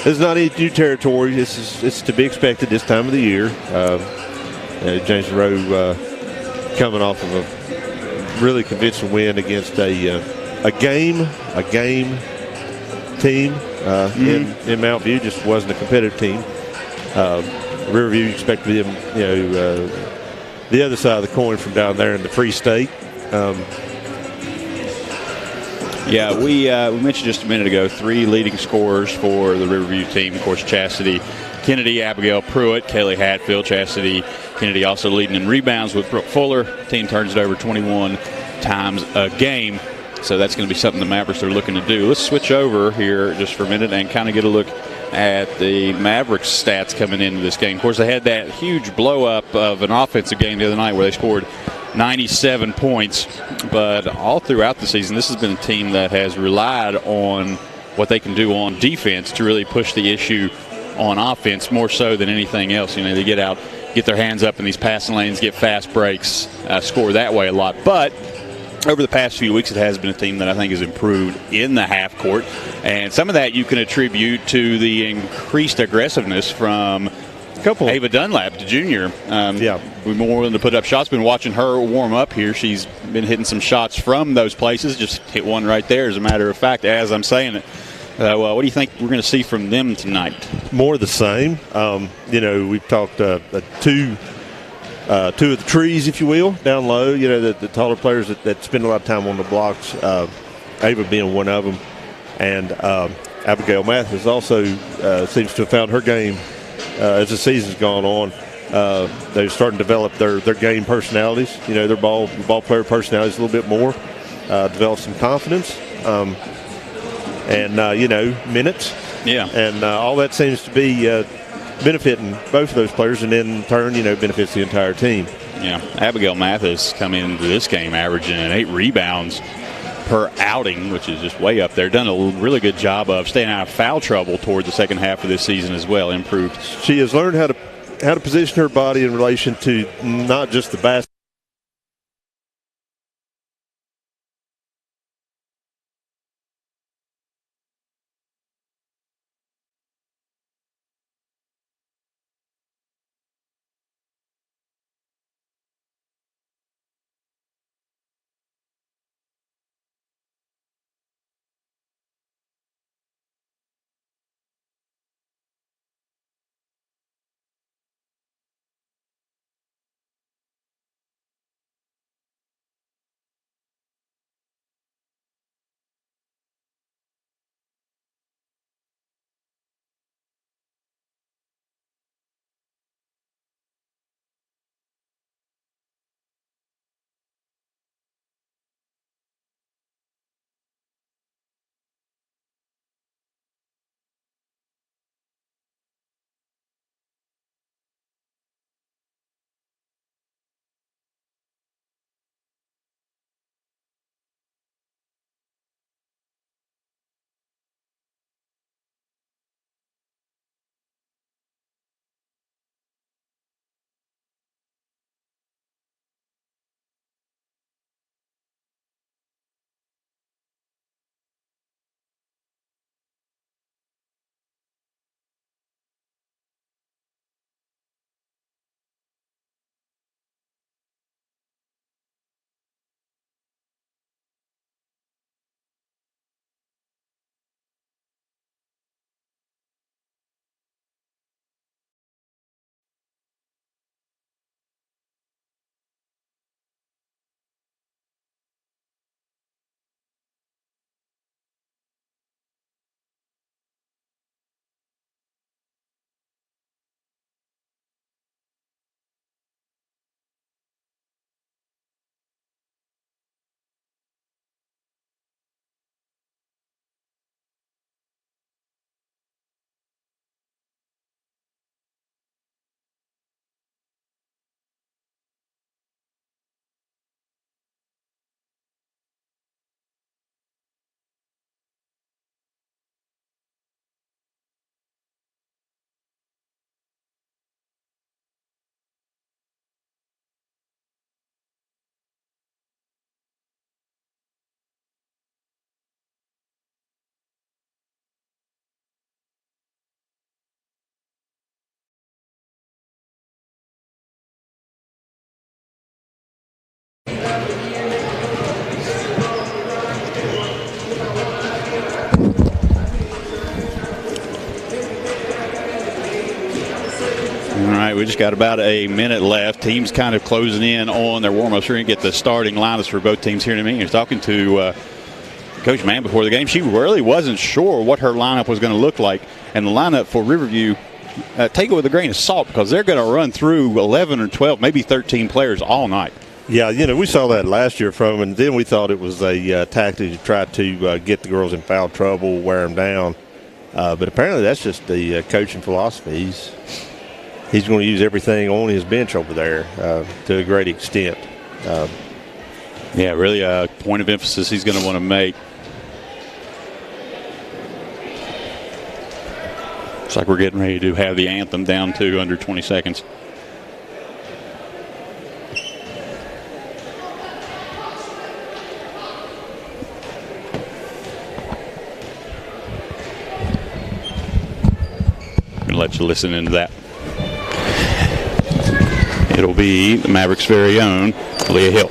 It's not any new territory. It's to be expected this time of the year. James Monroe coming off of a really convincing win against a game team in Mount View. Just wasn't a competitive team. Riverview expected them, the other side of the coin from down there in the Free State. We mentioned just a minute ago 3 leading scorers for the Riverview team. Of course, Chastity Kennedy, Abigail Pruitt, Kaylee Hatfield. Chastity Kennedy also leading in rebounds with Brooke Fuller. Team turns it over 21 times a game. So that's going to be something the Mavericks are looking to do. Let's switch over here just for a minute and kind of get a look at the Mavericks stats coming into this game. Of course, they had that huge blow-up of an offensive game the other night where they scored 97 points. But all throughout the season, this has been a team that has relied on what they can do on defense to really push the issue on offense more so than anything else. They get out, get their hands up in these passing lanes, get fast breaks, score that way a lot. But over the past few weeks, it has been a team that I think has improved in the half court. And some of that you can attribute to the increased aggressiveness from Ava Dunlap, the junior. We're more willing to put up shots. Been watching her warm up here. She's been hitting some shots from those places. Just hit one right there, as a matter of fact, as I'm saying it. What do you think we're going to see from them tonight? More of the same. We've talked two of the trees, if you will, down low. The taller players that spend a lot of time on the blocks. Ava being one of them, and Abigail Mathis also seems to have found her game as the season's gone on. They're starting to develop their game personalities. Their ball player personalities a little bit more. Develop some confidence, and minutes. Yeah, and all that seems to be benefiting both of those players, and in turn, benefits the entire team. Yeah, Abigail Mathis coming into this game averaging 8 rebounds per outing, which is just way up there. Done a really good job of staying out of foul trouble toward the second half of this season as well. Improved. She has learned how to position her body in relation to not just the basket. right, we just got about a minute left. Teams kind of closing in on their warm-ups. We're going to get the starting lineups for both teams here in a minute. I was talking to Coach Mann before the game. She really wasn't sure what her lineup was going to look like. And the lineup for Riverview, take it with a grain of salt because they're going to run through 11 or 12, maybe 13 players all night. Yeah, we saw that last year from them, and then we thought it was a tactic to try to get the girls in foul trouble, wear them down. But apparently that's just the coaching philosophy. He's going to use everything on his bench over there to a great extent. Yeah, really a point of emphasis he's going to want to make. Looks like we're getting ready to have the anthem down to under 20 seconds. Gonna let you listen into that. It'll be the Mavericks' very own Leah Hill.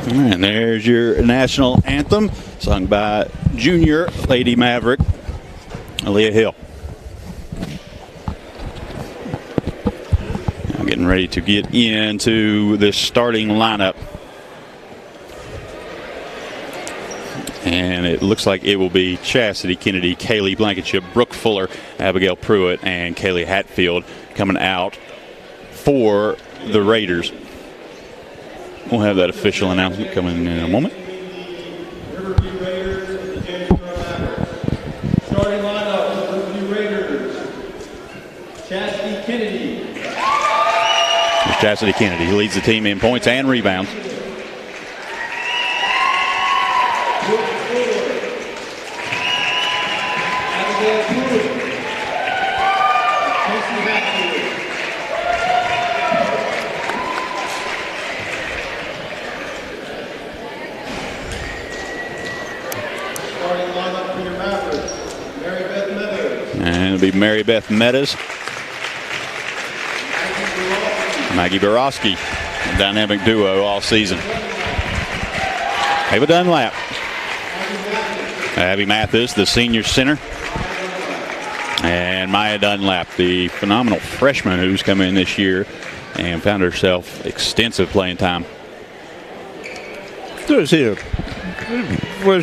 And there's your national anthem, sung by junior Lady Maverick, Aaliyah Hill. Now getting ready to get into the starting lineup. And it looks like it will be Chastity Kennedy, Kaylee Blankenship, Brooke Fuller, Abigail Pruitt, and Kaylee Hatfield coming out for the Raiders. We'll have that official announcement coming in a moment. Riverview Raiders starting lineup, Riverview Raiders. Chastity Kennedy. Chastity Kennedy leads the team in points and rebounds. Abigail Pruitt. Casey Hatfield. Starting lineup for your Mavericks. Mary Beth Meadows. And it'll be Mary Beth Meadows. Maggie Borowski, a dynamic duo all season. Ava Dunlap. Abby Mathis, the senior center. And Maya Dunlap, the phenomenal freshman who's come in this year and found herself extensive playing time. There's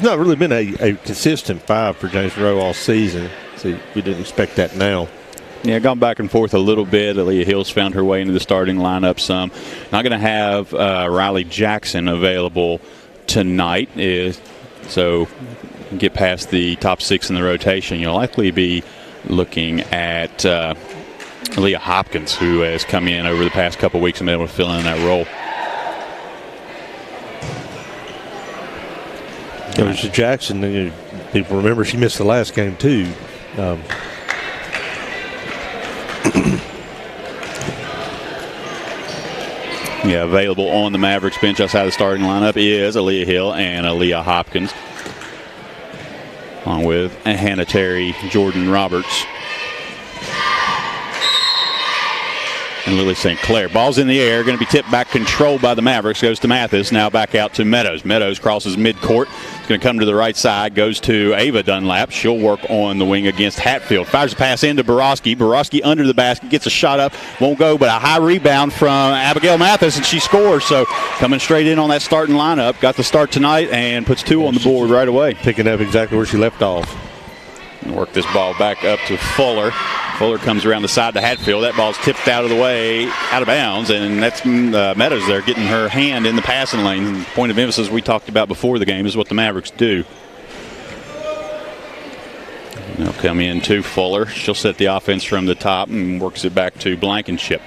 not really been a consistent five for James Monroe all season. So we didn't expect that now. Yeah, gone back and forth a little bit. Aaliyah Hills found her way into the starting lineup some. Not going to have Riley Jackson available tonight, so get past the top 6 in the rotation. You'll likely be looking at Aaliyah Hopkins, who has come in over the past couple weeks and been able to fill in that role. Coach Jackson, people remember she missed the last game too. Yeah, available on the Mavericks bench outside the starting lineup is Aaliyah Hill and Aaliyah Hopkins, along with Hannah Terry, Jordan Roberts, and Lily St. Clair. Ball's in the air, going to be tipped back, controlled by the Mavericks. Goes to Mathis, now back out to Meadows. Meadows crosses midcourt. It's going to come to the right side, goes to Ava Dunlap. She'll work on the wing against Hatfield. Fires a pass into Borowski. Borowski under the basket, gets a shot up, won't go, but a high rebound from Abigail Mathis, and she scores. So coming straight in on that starting lineup. Got the start tonight and puts 2 on the board right away. Picking up exactly where she left off. And work this ball back up to Fuller. Fuller comes around the side to Hatfield. That ball's tipped out of the way, out of bounds, and that's Meadows there getting her hand in the passing lane. Point of emphasis we talked about before the game is what the Mavericks do. They'll come in to Fuller. She'll set the offense from the top and works it back to Blankenship.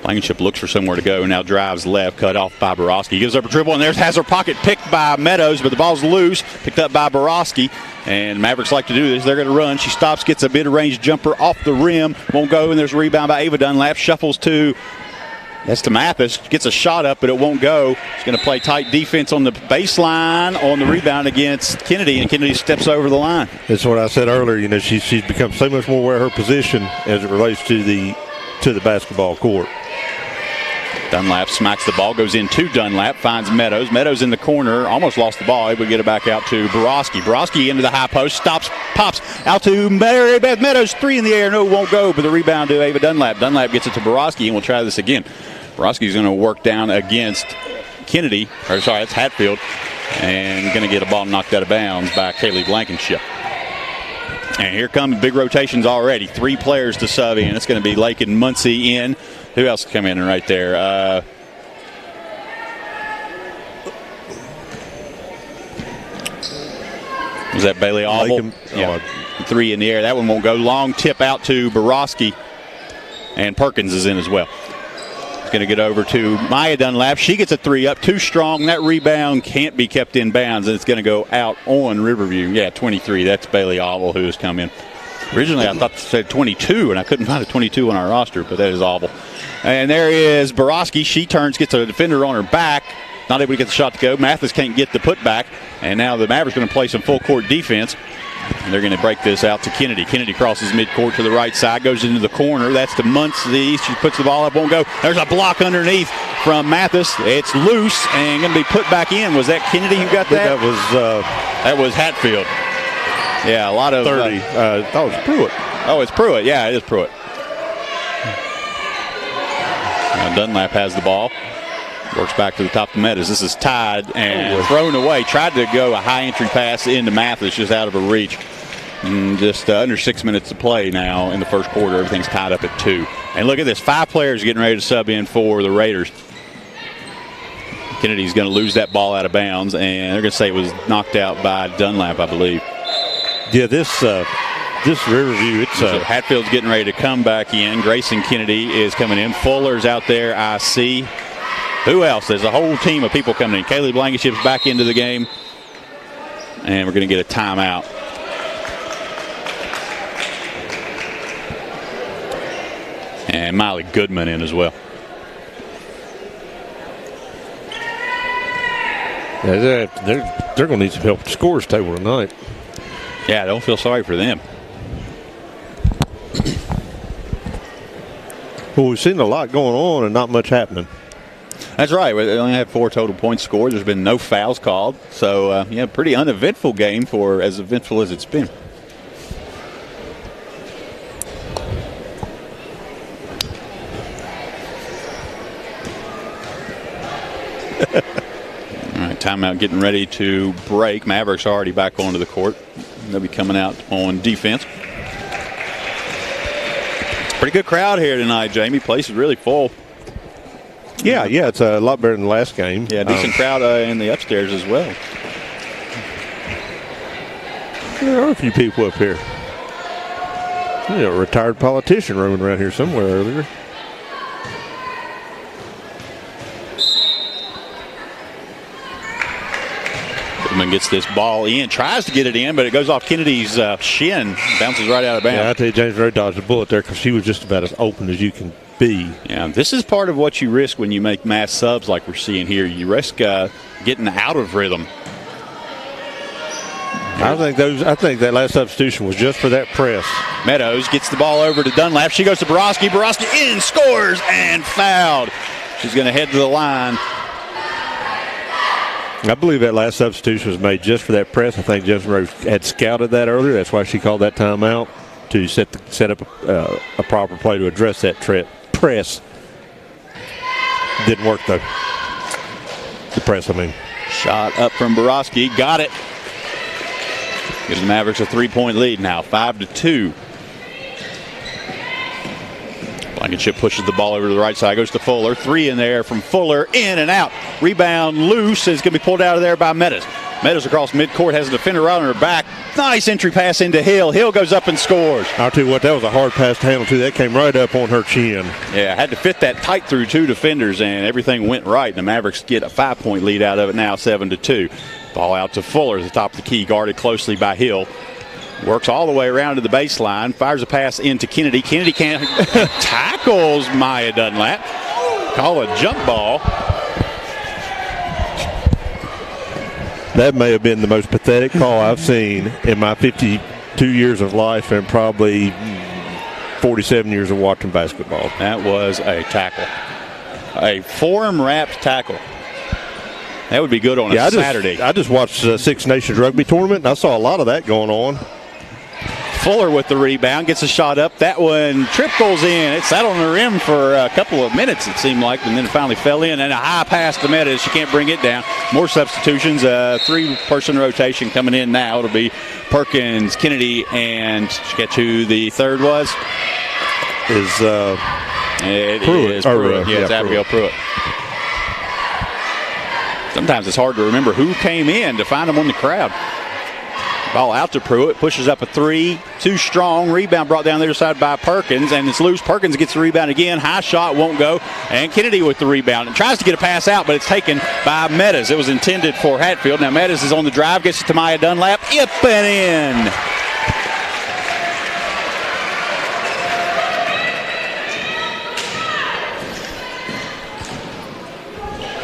Blankenship looks for somewhere to go, now drives left, cut off by Borowski. Gives up a dribble, and there's has her pocket picked by Meadows, but the ball's loose, picked up by Borowski. And Mavericks like to do this. They're going to run. She stops, gets a mid-range jumper off the rim, won't go, and there's a rebound by Ava Dunlap. Shuffles to Mathis, gets a shot up, but it won't go. She's going to play tight defense on the baseline on the rebound against Kennedy, and Kennedy steps over the line. That's what I said earlier. She's become so much more aware of her position as it relates to the basketball court. Dunlap smacks the ball, goes into Dunlap, finds Meadows. Meadows in the corner, almost lost the ball, able to get it back out to Borowski. Borowski into the high post, stops, pops out to Mary Beth Meadows. 3 in the air, no, won't go, but the rebound to Ava Dunlap. Dunlap gets it to Borowski, and we'll try this again. Borowski's going to work down against Kennedy, or sorry, that's Hatfield, and going to get a ball knocked out of bounds by Kaylee Blankenship. And here come big rotations already. 3 players to sub in. It's going to be Lake and Muncie in. Who else come in right there? Was that Bailey Oval? Yeah. 3 in the air. That one won't go. Long tip out to Borowski. And Perkins is in as well. It's going to get over to Maya Dunlap. She gets a 3 up. Too strong. That rebound can't be kept in bounds, and it's going to go out on Riverview. Yeah, 23. That's Bailey Oval who has come in. Originally, I thought it said 22, and I couldn't find a 22 on our roster, but that is awful. And there is Borowski. She turns, gets a defender on her back. Not able to get the shot to go. Mathis can't get the putback. And now the Mavericks going to play some full court defense. And they're going to break this out to Kennedy. Kennedy crosses midcourt to the right side, goes into the corner. That's to Muncie. She puts the ball up, won't go. There's a block underneath from Mathis. It's loose and going to be put back in. Was that Kennedy who got that? That was Hatfield. Yeah, a lot of 30. I thought it was Pruitt. Oh, it's Pruitt. Yeah, it is Pruitt. Now Dunlap has the ball. Works back to the top of Meadows. This is tied and thrown away. Tried to go a high entry pass into Mathis, just out of her reach. And just under 6 minutes to play now in the first quarter. Everything's tied up at 2. And look at this. 5 players getting ready to sub in for the Raiders. Kennedy's going to lose that ball out of bounds, and they're going to say it was knocked out by Dunlap, I believe. Yeah, this Riverview, so Hatfield's getting ready to come back in. Grayson Kennedy is coming in. Fuller's out there, I see. Who else? There's a whole team of people coming in. Kaylee Blankenship's back into the game. And we're going to get a timeout. And Miley Goodman in as well. Yeah, they're going to need some help at the scores table tonight. Yeah, I don't feel sorry for them. Well, we've seen a lot going on and not much happening. That's right. We only had 4 total points scored. There's been no fouls called. So, yeah, pretty uneventful game for as eventful as it's been. All right, timeout getting ready to break. Mavericks already back onto the court. They'll be coming out on defense. Pretty good crowd here tonight, Jamie. Place is really full. Yeah, it's a lot better than the last game. Yeah, decent crowd in the upstairs as well. There are a few people up here. A retired politician roaming around here somewhere earlier. Goodman gets this ball in, tries to get it in, but it goes off Kennedy's shin, bounces right out of bounds. Yeah, I tell you, James Monroe dodged a bullet there because she was just about as open as you can be. Yeah, this is part of what you risk when you make mass subs like we're seeing here. You risk getting out of rhythm. I think that last substitution was just for that press. Meadows gets the ball over to Dunlap. She goes to Borowski. Borowski in, scores, and fouled. She's going to head to the line. I believe that last substitution was made just for that press. I think James Monroe had scouted that earlier. That's why she called that timeout, to set up a proper play to address that press. Didn't work, though. The press, I mean. Shot up from Borowski. Got it. Gives the Mavericks a 3-point lead now, 5-2. Blankenship pushes the ball over to the right side, goes to Fuller. 3 in there from Fuller, in and out. Rebound loose, is going to be pulled out of there by Meadows. Meadows across midcourt, has a defender right on her back. Nice entry pass into Hill. Hill goes up and scores. I'll tell you what, that was a hard pass to handle, too. That came right up on her chin. Yeah, had to fit that tight through 2 defenders, and everything went right. And the Mavericks get a 5-point lead out of it now, 7-2. Ball out to Fuller at the top of the key, guarded closely by Hill. Works all the way around to the baseline, fires a pass into Kennedy. Kennedy can't tackles Maya Dunlap. Call a jump ball. That may have been the most pathetic call I've seen in my 52 years of life and probably 47 years of watching basketball. That was a tackle. A form-wrapped tackle. That would be good on a Saturday. I just watched the Six Nations rugby tournament, and I saw a lot of that going on. Fuller with the rebound, gets a shot up. That one trickles in. It sat on the rim for a couple of minutes, it seemed like, and then it finally fell in. And a high pass to Meadows. She can't bring it down. More substitutions. 3-person rotation coming in now. It'll be Perkins, Kennedy, and get who the third was. It is Pruitt. It's Abigail Pruitt. Sometimes it's hard to remember who came in to find them on the crowd. Ball out to Pruitt, pushes up a 3, too strong. Rebound brought down the other side by Perkins, and it's loose. Perkins gets the rebound again. High shot won't go, and Kennedy with the rebound. And tries to get a pass out, but it's taken by Meadows. It was intended for Hatfield. Now Meadows is on the drive, gets it to Maya Dunlap. Up and in.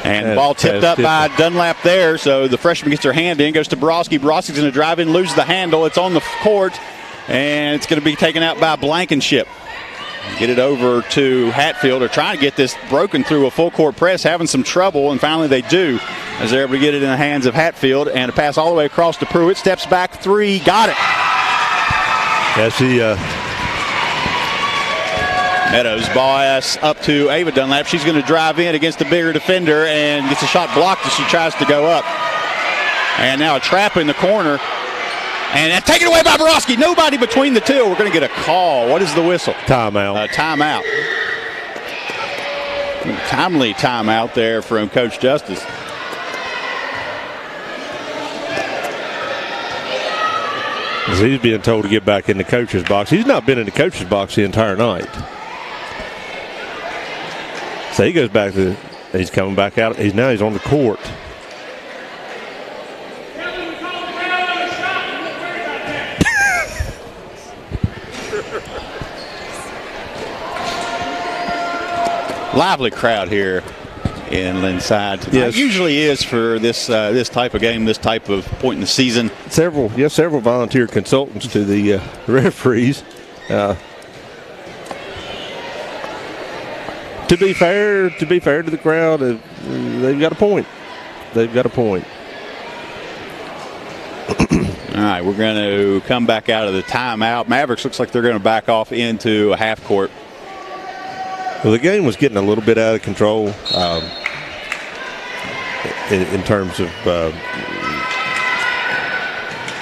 And the ball tipped up by Dunlap there, so the freshman gets her hand in, goes to Borowski. Borowski's going to drive in, loses the handle. It's on the court, and it's going to be taken out by Blankenship. Get it over to Hatfield. They're trying to get this broken through a full court press, having some trouble, and finally they do, as they're able to get it in the hands of Hatfield. And a pass all the way across to Pruitt. Steps back, 3, got it. That's the... Meadows, pass up to Ava Dunlap. She's going to drive in against the bigger defender and gets a shot blocked as she tries to go up. And now a trap in the corner. And taken away by Borowski. Nobody between the two. We're going to get a call. What is the whistle? Timeout. Timeout. Timely timeout there from Coach Justice. As he's being told to get back in the coach's box. He's not been in the coach's box the entire night. So he goes back to, he's coming back out. He's on the court. Lively crowd here in Linside tonight. Yes. It usually is for this type of game, this type of point in the season. Several volunteer consultants to the referees. To be fair to the crowd, they've got a point. All right, we're going to come back out of the timeout. Mavericks looks like they're going to back off into a half court. Well, the game was getting a little bit out of control in terms of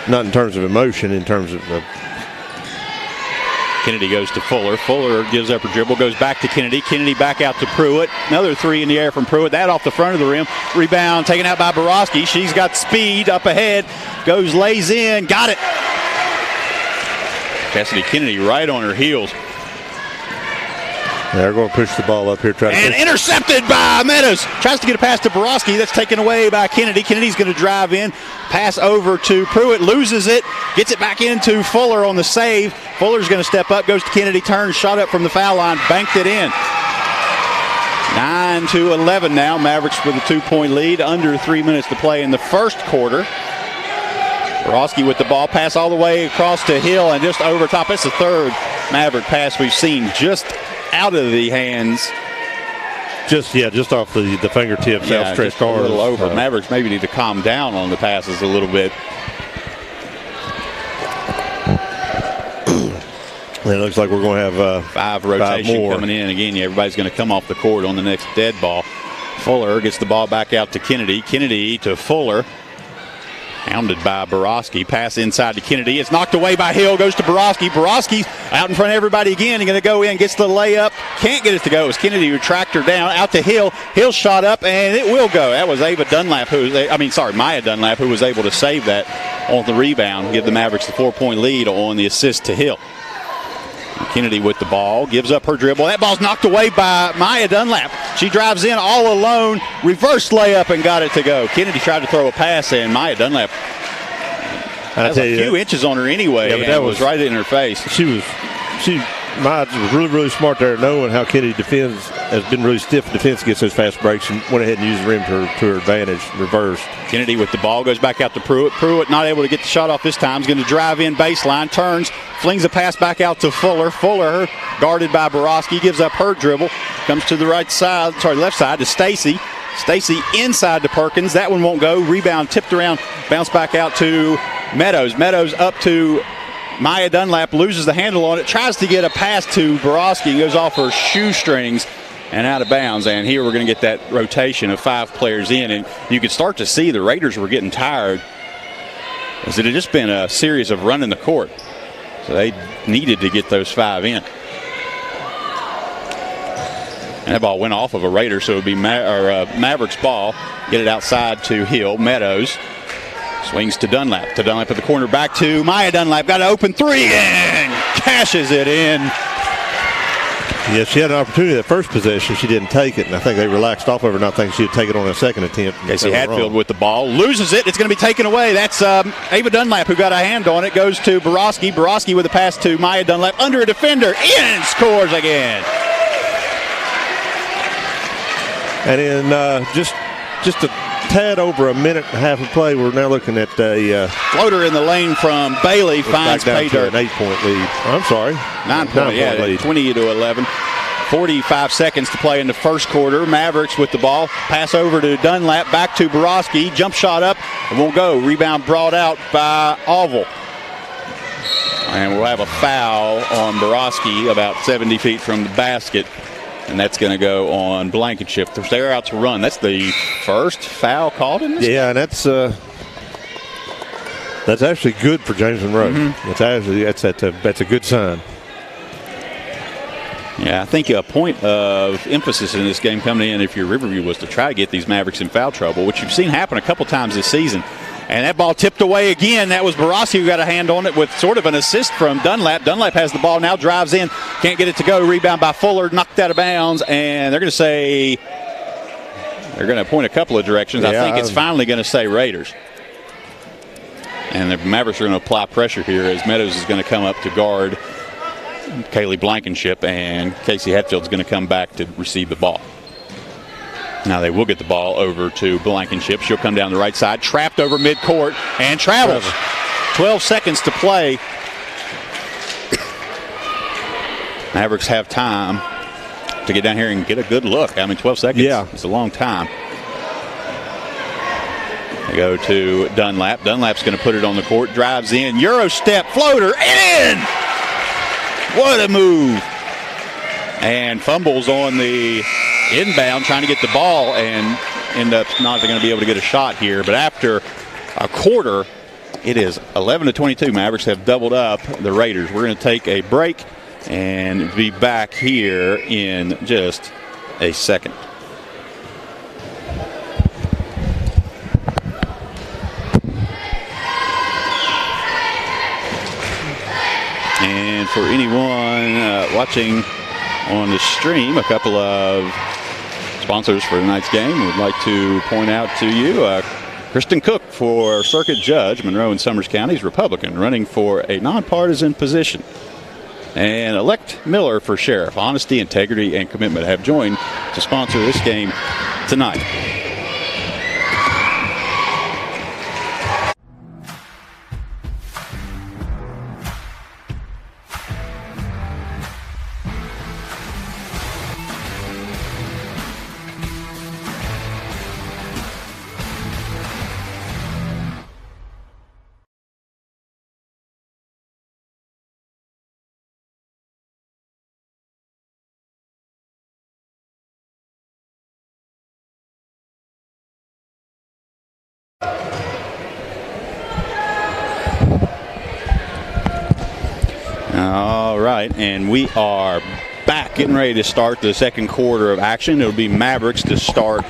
not in terms of emotion, in terms of Kennedy goes to Fuller. Fuller gives up her dribble, goes back to Kennedy. Kennedy back out to Pruitt. Another three in the air from Pruitt. That off the front of the rim. Rebound taken out by Borowski. She's got speed up ahead. Goes, lays in. Got it. Cassidy Kennedy right on her heels. They're going to push the ball up here. And intercepted by Meadows. Tries to get a pass to Borowski. That's taken away by Kennedy. Kennedy's going to drive in. Pass over to Pruitt. Loses it. Gets it back into Fuller on the save. Fuller's going to step up. Goes to Kennedy. Turns. Shot up from the foul line. Banked it in. 9-11 now. Mavericks with a 2-point lead. Under 3 minutes to play in the first quarter. Borowski with the ball. Pass all the way across to Hill and just over top. It's the third Maverick pass we've seen just out of the hands. Just off the fingertips, outstretched arms. A little over. Mavericks maybe need to calm down on the passes a little bit. And it looks like we're going to have five rotation coming in. Again, everybody's going to come off the court on the next dead ball. Fuller gets the ball back out to Kennedy. Kennedy to Fuller. Hounded by Borowski. Pass inside to Kennedy. It's knocked away by Hill. Goes to Borowski. Borowski's out in front of everybody again. He's going to go in. Gets the layup. Can't get it to go. It was Kennedy who tracked her down. Out to Hill. Hill shot up, and it will go. That was Maya Dunlap, who was able to save that on the rebound. Give the Mavericks the 4-point lead on the assist to Hill. Kennedy with the ball, gives up her dribble. That ball's knocked away by Maya Dunlap. She drives in all alone, reverse layup, and got it to go. Kennedy tried to throw a pass, and Maya Dunlap has a few inches on her anyway. Yeah, but that was right in her face. Maya was really, really smart there, knowing how Kennedy defends, has been really stiff in defense against those fast breaks, and went ahead and used the rim to her advantage, reversed. Kennedy with the ball, goes back out to Pruitt. Pruitt not able to get the shot off this time. He's going to drive in baseline, turns, flings a pass back out to Fuller. Fuller, guarded by Borowski, gives up her dribble, comes to the left side to Stacy. Stacy inside to Perkins. That one won't go. Rebound tipped around, bounce back out to Meadows. Meadows up to Maya Dunlap, loses the handle on it, tries to get a pass to Borowski, goes off her shoestrings and out of bounds. And here we're going to get that rotation of 5 players in, and you could start to see the Raiders were getting tired, as it had just been a series of running the court. So they needed to get those 5 in. And that ball went off of a Raider, so it would be Mavericks ball. Get it outside to Hill. Meadows swings to Dunlap. To Dunlap at the corner. Back to Maya Dunlap. Got an open three and cashes it in. Yeah, she had an opportunity that first possession. She didn't take it, and I think they relaxed off of her, not thinking she'd take it on a second attempt. Casey Hatfield with the ball. Loses it. It's going to be taken away. That's Ava Dunlap who got a hand on it. Goes to Borowski. Borowski with a pass to Maya Dunlap. Under a defender. In. Scores again. And in just a tad over a minute and a half of play, we're now looking at a floater in the lane from Bailey. Finds pay dirt. An 8-point lead. I'm sorry. 9-point lead. 20-11. 45 seconds to play in the first quarter. Mavericks with the ball. Pass over to Dunlap. Back to Borowski. Jump shot up. It won't go. Rebound brought out by Oval. And we'll have a foul on Borowski about 70 feet from the basket. And that's going to go on Blankenship. They're out to run. That's the first foul called in this game? Yeah, and that's actually good for James Monroe. Mm-hmm. That's a good sign. Yeah, I think a point of emphasis in this game coming in, if you're Riverview, was to try to get these Mavericks in foul trouble, which you've seen happen a couple times this season. And that ball tipped away again. That was Borowski who got a hand on it with sort of an assist from Dunlap. Dunlap has the ball now, drives in, can't get it to go. Rebound by Fuller, knocked out of bounds. And they're going to point a couple of directions. I think it's finally going to say Raiders. And the Mavericks are going to apply pressure here as Meadows is going to come up to guard Kaylee Blankenship, and Casey Hatfield's going to come back to receive the ball. Now they will get the ball over to Blankenship. She'll come down the right side, trapped over midcourt, and travels. 12 seconds to play. Mavericks have time to get down here and get a good look. 12 seconds. Yeah. It's a long time. They go to Dunlap. Dunlap's going to put it on the court, drives in, Euro step, floater, in! What a move. And fumbles on the inbound, trying to get the ball, and end up not going to be able to get a shot here. But after a quarter, it is 11-22. Mavericks have doubled up the Raiders. We're going to take a break, and be back here in just a second. And for anyone watching on the stream, a couple of sponsors for tonight's game would like to point out to you. Kristen Cook for Circuit Judge, Monroe and Summers Counties, Republican, running for a nonpartisan position. And Elect Miller for Sheriff. Honesty, integrity, and commitment have joined to sponsor this game tonight. All right, and we are back, getting ready to start the second quarter of action. It'll be Mavericks to start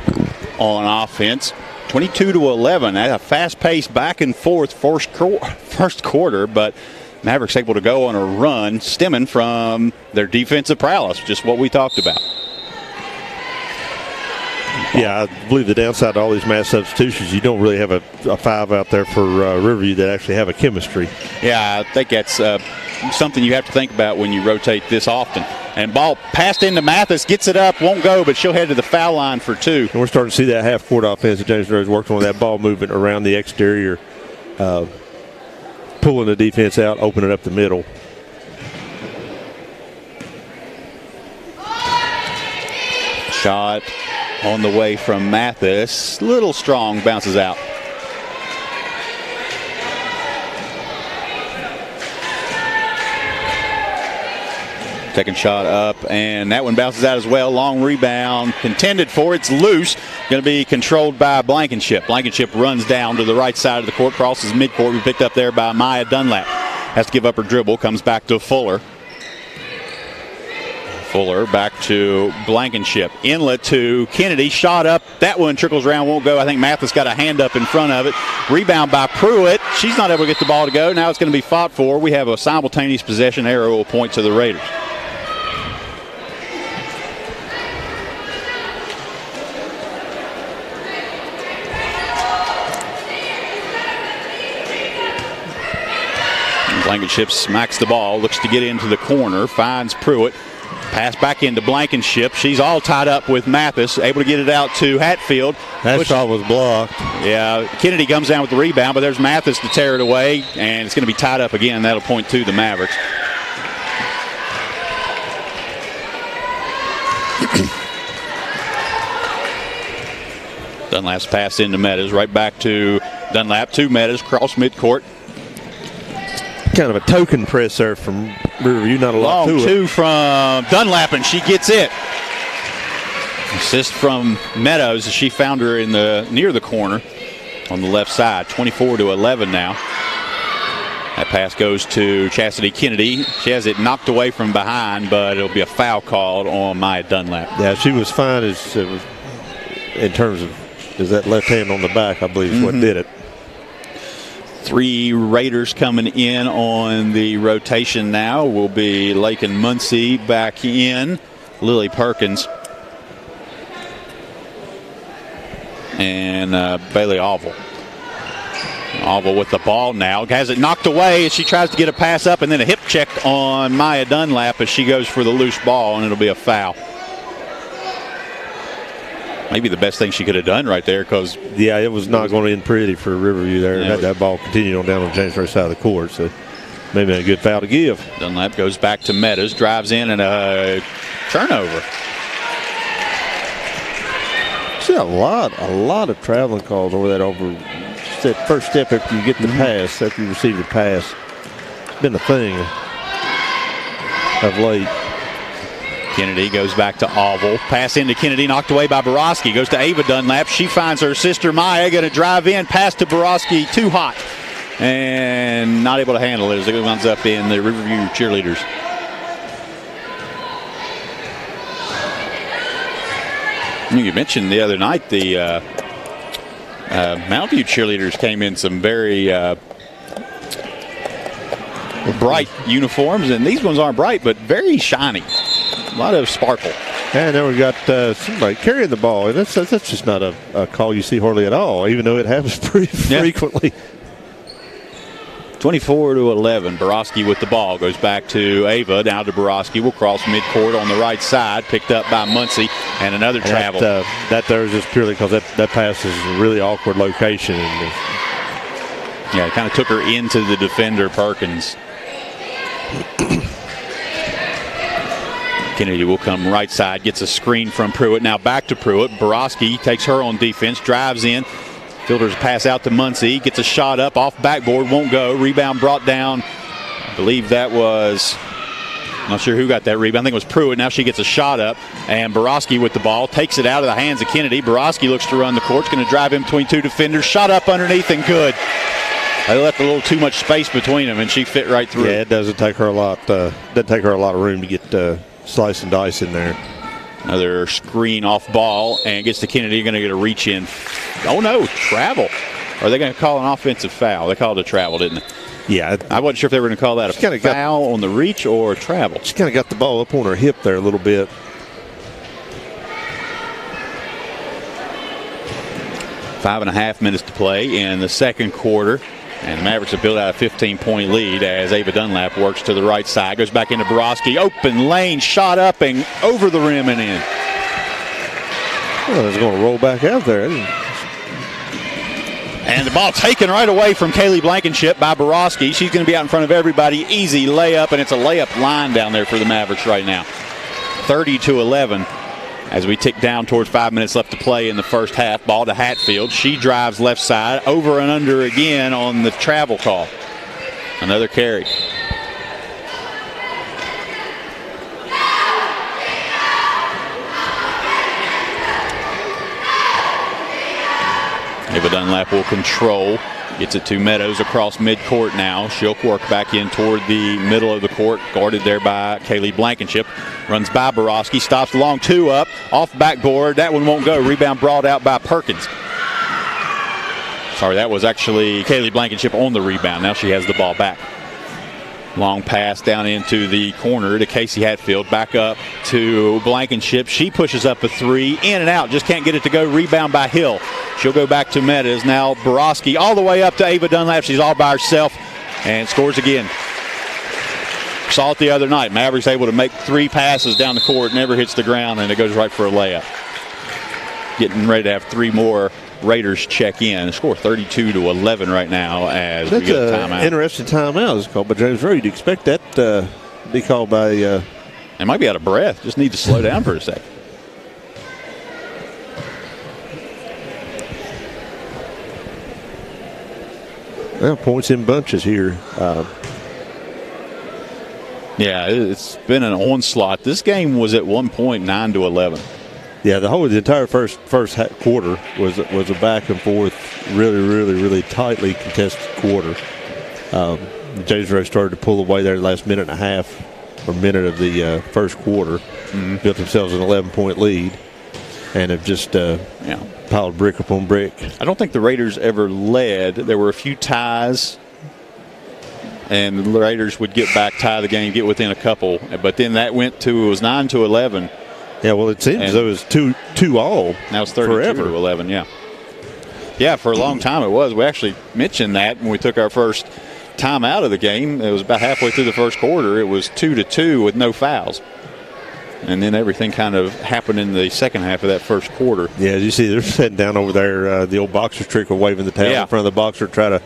on offense. 22-11, at a fast-paced back and forth first quarter, but Mavericks able to go on a run stemming from their defensive prowess, just what we talked about. Yeah, I believe the downside to all these mass substitutions, you don't really have a five out there for Riverview that actually have a chemistry. Yeah, I think that's something you have to think about when you rotate this often. And ball passed into Mathis, gets it up, won't go, but she'll head to the foul line for two. And we're starting to see that half-court offense that James Rose worked on, that ball movement around the exterior, pulling the defense out, opening up the middle. Shot on the way from Mathis. Little strong, bounces out. Second shot up, and that one bounces out as well. Long rebound, contended for. It's loose. Going to be controlled by Blankenship. Blankenship runs down to the right side of the court, crosses midcourt. We picked up there by Maya Dunlap. Has to give up her dribble, comes back to Fuller. Fuller back to Blankenship. Inlet to Kennedy. Shot up. That one trickles around, won't go. I think Mathis got a hand up in front of it. Rebound by Pruitt. She's not able to get the ball to go. Now it's going to be fought for. We have a simultaneous possession. Arrow will point to the Raiders. Blankenship smacks the ball, looks to get into the corner, finds Pruitt. Pass back into Blankenship. She's all tied up with Mathis, able to get it out to Hatfield. That shot was blocked. Yeah, Kennedy comes down with the rebound, but there's Mathis to tear it away, and it's going to be tied up again. That'll point to the Mavericks. Dunlap's pass into Meadows, right back to Dunlap, to Meadows, cross midcourt. Kind of a token press there from Riverview, not a lot to it. Long two from Dunlap, and she gets it. Assist from Meadows as she found her in the near the corner on the left side. 24-11 now. That pass goes to Chastity Kennedy. She has it knocked away from behind, but it'll be a foul called on Maya Dunlap. Yeah, she was fine in terms of that left hand on the back, I believe is what did it. Three Raiders coming in on the rotation now will be Lake and Muncie back in. Lily Perkins and Bailey Oval. Oval with the ball now. Has it knocked away as she tries to get a pass up, and then a hip check on Maya Dunlap as she goes for the loose ball, and it'll be a foul. Maybe the best thing she could have done right there, because yeah, it was not going to end pretty for Riverview there. Yeah, had that ball continued on down on James Rose side of the court, so maybe a good foul to give. Dunlap goes back to Meadows, drives in, and a turnover. See a lot of traveling calls over that first step after you get the pass, after you receive the pass. It's been a thing of late. Kennedy goes back to Oval. Pass into Kennedy, knocked away by Borowski. Goes to Ava Dunlap. She finds her sister Maya. Going to drive in. Pass to Borowski. Too hot. And not able to handle it as it runs up in the Riverview cheerleaders. You mentioned the other night the Mountain View cheerleaders came in some very bright uniforms, and these ones aren't bright, but very shiny. A lot of sparkle. And then we got somebody carrying the ball, and that's just not a call you see hardly at all, even though it happens pretty frequently. 24-11. Borowski with the ball goes back to Ava. Now to Borowski. Will cross midcourt on the right side. Picked up by Muncie, and another travel. That there is just purely because that pass is a really awkward location. Yeah, it kind of took her into the defender, Perkins. Kennedy will come right side, gets a screen from Pruitt. Now back to Pruitt. Borowski takes her on defense, drives in. Fielders pass out to Muncie, gets a shot up, off backboard, won't go. Rebound brought down. I believe that was, I'm not sure who got that rebound. I think it was Pruitt. Now she gets a shot up, and Borowski with the ball takes it out of the hands of Kennedy. Borowski looks to run the court, going to drive in between two defenders. Shot up underneath and good. They left a little too much space between them, and she fit right through. Yeah, it doesn't take her a lot. Doesn't take her a lot of room to get slice and dice in there. Another screen off ball, and gets to Kennedy. Going to get a reach in. Oh no, travel. Are they going to call an offensive foul? They called a travel, didn't they? Yeah. I wasn't sure if they were going to call that a foul on the reach or a travel. She kind of got the ball up on her hip there a little bit. Five and a half minutes to play in the second quarter. And the Mavericks have built out a 15-point lead as Ava Dunlap works to the right side. Goes back into Borowski. Open lane, shot up and over the rim and in. Well, it's going to roll back out there. And the ball taken right away from Kaylee Blankenship by Borowski. She's going to be out in front of everybody. Easy layup, and it's a layup line down there for the Mavericks right now. 30-11. As we tick down towards 5 minutes left to play in the first half. Ball to Hatfield. She drives left side. Over and under again on the travel call. Another carry. Ava Dunlap will control. Gets it to Meadows across midcourt now. She'll work back in toward the middle of the court. Guarded there by Kaylee Blankenship. Runs by Borowski. Stops long, two up. Off backboard. That one won't go. Rebound brought out by Perkins. Sorry, that was actually Kaylee Blankenship on the rebound. Now she has the ball back. Long pass down into the corner to Casey Hatfield. Back up to Blankenship. She pushes up a three. In and out. Just can't get it to go. Rebound by Hill. She'll go back to Meadows. Now Borowski all the way up to Ava Dunlap. She's all by herself and scores again. Saw it the other night. Mavericks able to make three passes down the court. Never hits the ground, and it goes right for a layup. Getting ready to have three more Raiders check in. Score 32-11 right now as we get a timeout. That's an interesting timeout. It's called by James Rowe. You'd expect that to be called by... They might be out of breath. Just need to slow down for a second. Well, points in bunches here. Yeah, it's been an onslaught. This game was at one point 9-11. Yeah, the entire first quarter was a back and forth, really tightly contested quarter. James Rowe started to pull away there the last minute and a half or minute of the first quarter. Built themselves an 11-point lead, and have just piled brick upon brick. I don't think the Raiders ever led. There were a few ties, and the Raiders would get back, tie the game, get within a couple. But then that went to, it was 9-11. Yeah, well, it seems as though it was 2-all. Now it's 32-11, yeah. Yeah, for a long time it was. We actually mentioned that when we took our first time out of the game. It was about halfway through the first quarter. It was 2-2 with no fouls. And then everything kind of happened in the second half of that first quarter. Yeah, as you see, they're sitting down over there, the old boxer's trick of waving the towel in front of the boxer, try to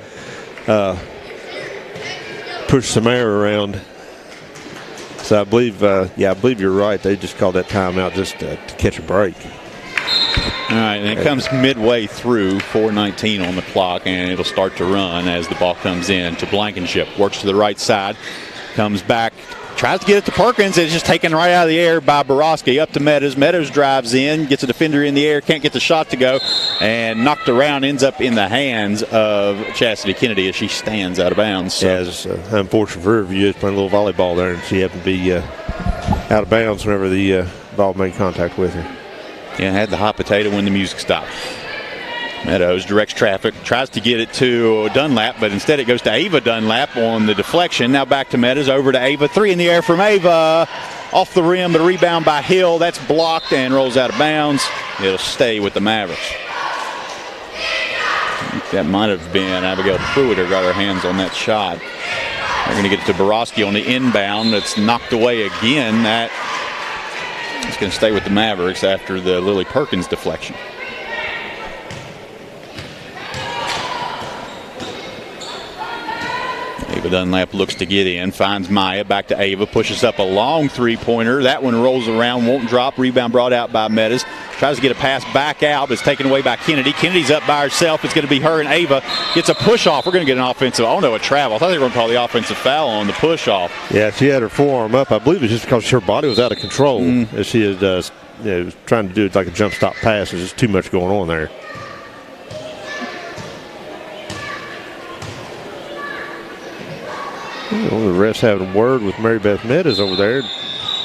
push some air around. So I believe you're right. They just called that timeout just to catch a break. All right, and it comes midway through, 4:19 on the clock, and it'll start to run as the ball comes in to Blankenship. Works to the right side, comes back, tries to get it to Perkins. It's just taken right out of the air by Borowski. Up to Meadows. Meadows drives in, gets a defender in the air, can't get the shot to go, and knocked around, ends up in the hands of Chastity Kennedy as she stands out of bounds. So. Yeah, it's unfortunate for Riverview. It's playing a little volleyball there, and she happened to be out of bounds whenever the ball made contact with her. Yeah, had the hot potato when the music stopped. Meadows directs traffic, tries to get it to Dunlap, but instead it goes to Ava Dunlap on the deflection. Now back to Meadows, over to Ava. 3 in the air from Ava. Off the rim, but a rebound by Hill. That's blocked and rolls out of bounds. It'll stay with the Mavericks. That might have been Abigail Pruitt who got her hands on that shot. They're going to get it to Borowski on the inbound. That's knocked away again. That is going to stay with the Mavericks after the Lily Perkins deflection. Ava Dunlap looks to get in, finds Maya, back to Ava, pushes up a long three-pointer. That one rolls around, won't drop. Rebound brought out by Meadows. Tries to get a pass back out, but it's taken away by Kennedy. Kennedy's up by herself. It's going to be her and Ava. Gets a push-off. We're going to get an offensive, a travel. I thought they were going to call the offensive foul on the push-off. Yeah, she had her forearm up. I believe it's just because her body was out of control as she was trying to do it like a jump stop pass. There's just too much going on there. Well, the refs having a word with Mary Beth Meadows over there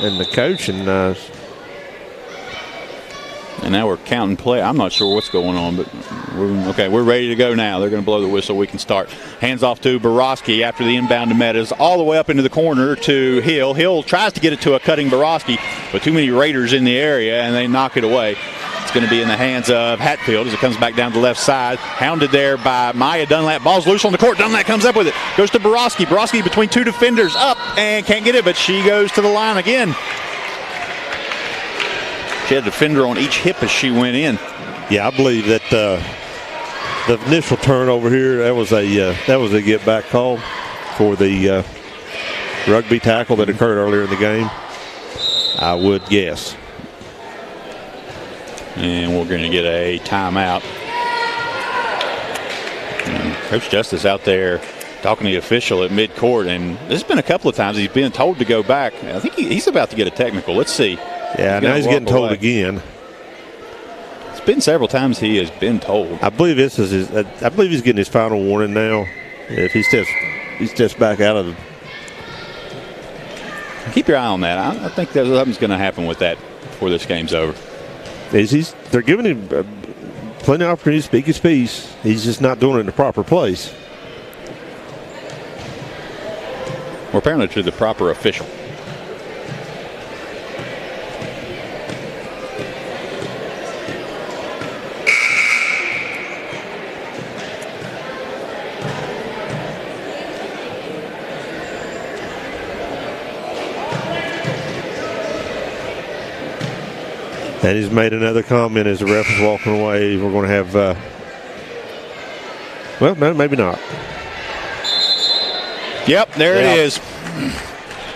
and the coach. And now we're counting play. I'm not sure what's going on, but we're ready to go now. They're going to blow the whistle. We can start. Hands off to Borowski after the inbound to Meadows, all the way up into the corner to Hill. Hill tries to get it to a cutting Borowski, but too many Raiders in the area, and they knock it away. It's going to be in the hands of Hatfield as it comes back down the left side. Hounded there by Maya Dunlap. Ball's loose on the court. Dunlap comes up with it. Goes to Borowski. Borowski between two defenders. Up and can't get it, but she goes to the line again. She had a defender on each hip as she went in. Yeah, I believe that the initial turnover here, that was a get back call for the rugby tackle that occurred earlier in the game, I would guess. And we're going to get a timeout. And Coach Justice out there talking to the official at midcourt, and there's been a couple of times he's been told to go back. I think he's about to get a technical. Let's see. Yeah, now he's getting told again. It's been several times he has been told. I believe this is his. I believe he's getting his final warning now. If he steps back out of the. Keep your eye on that. I think there's something's going to happen with that before this game's over. They're giving him plenty of opportunity to speak his piece. He's just not doing it in the proper place. Or apparently to the proper official. And he's made another comment as the ref is walking away. We're going to have, well, no, maybe not. Yep, there it is.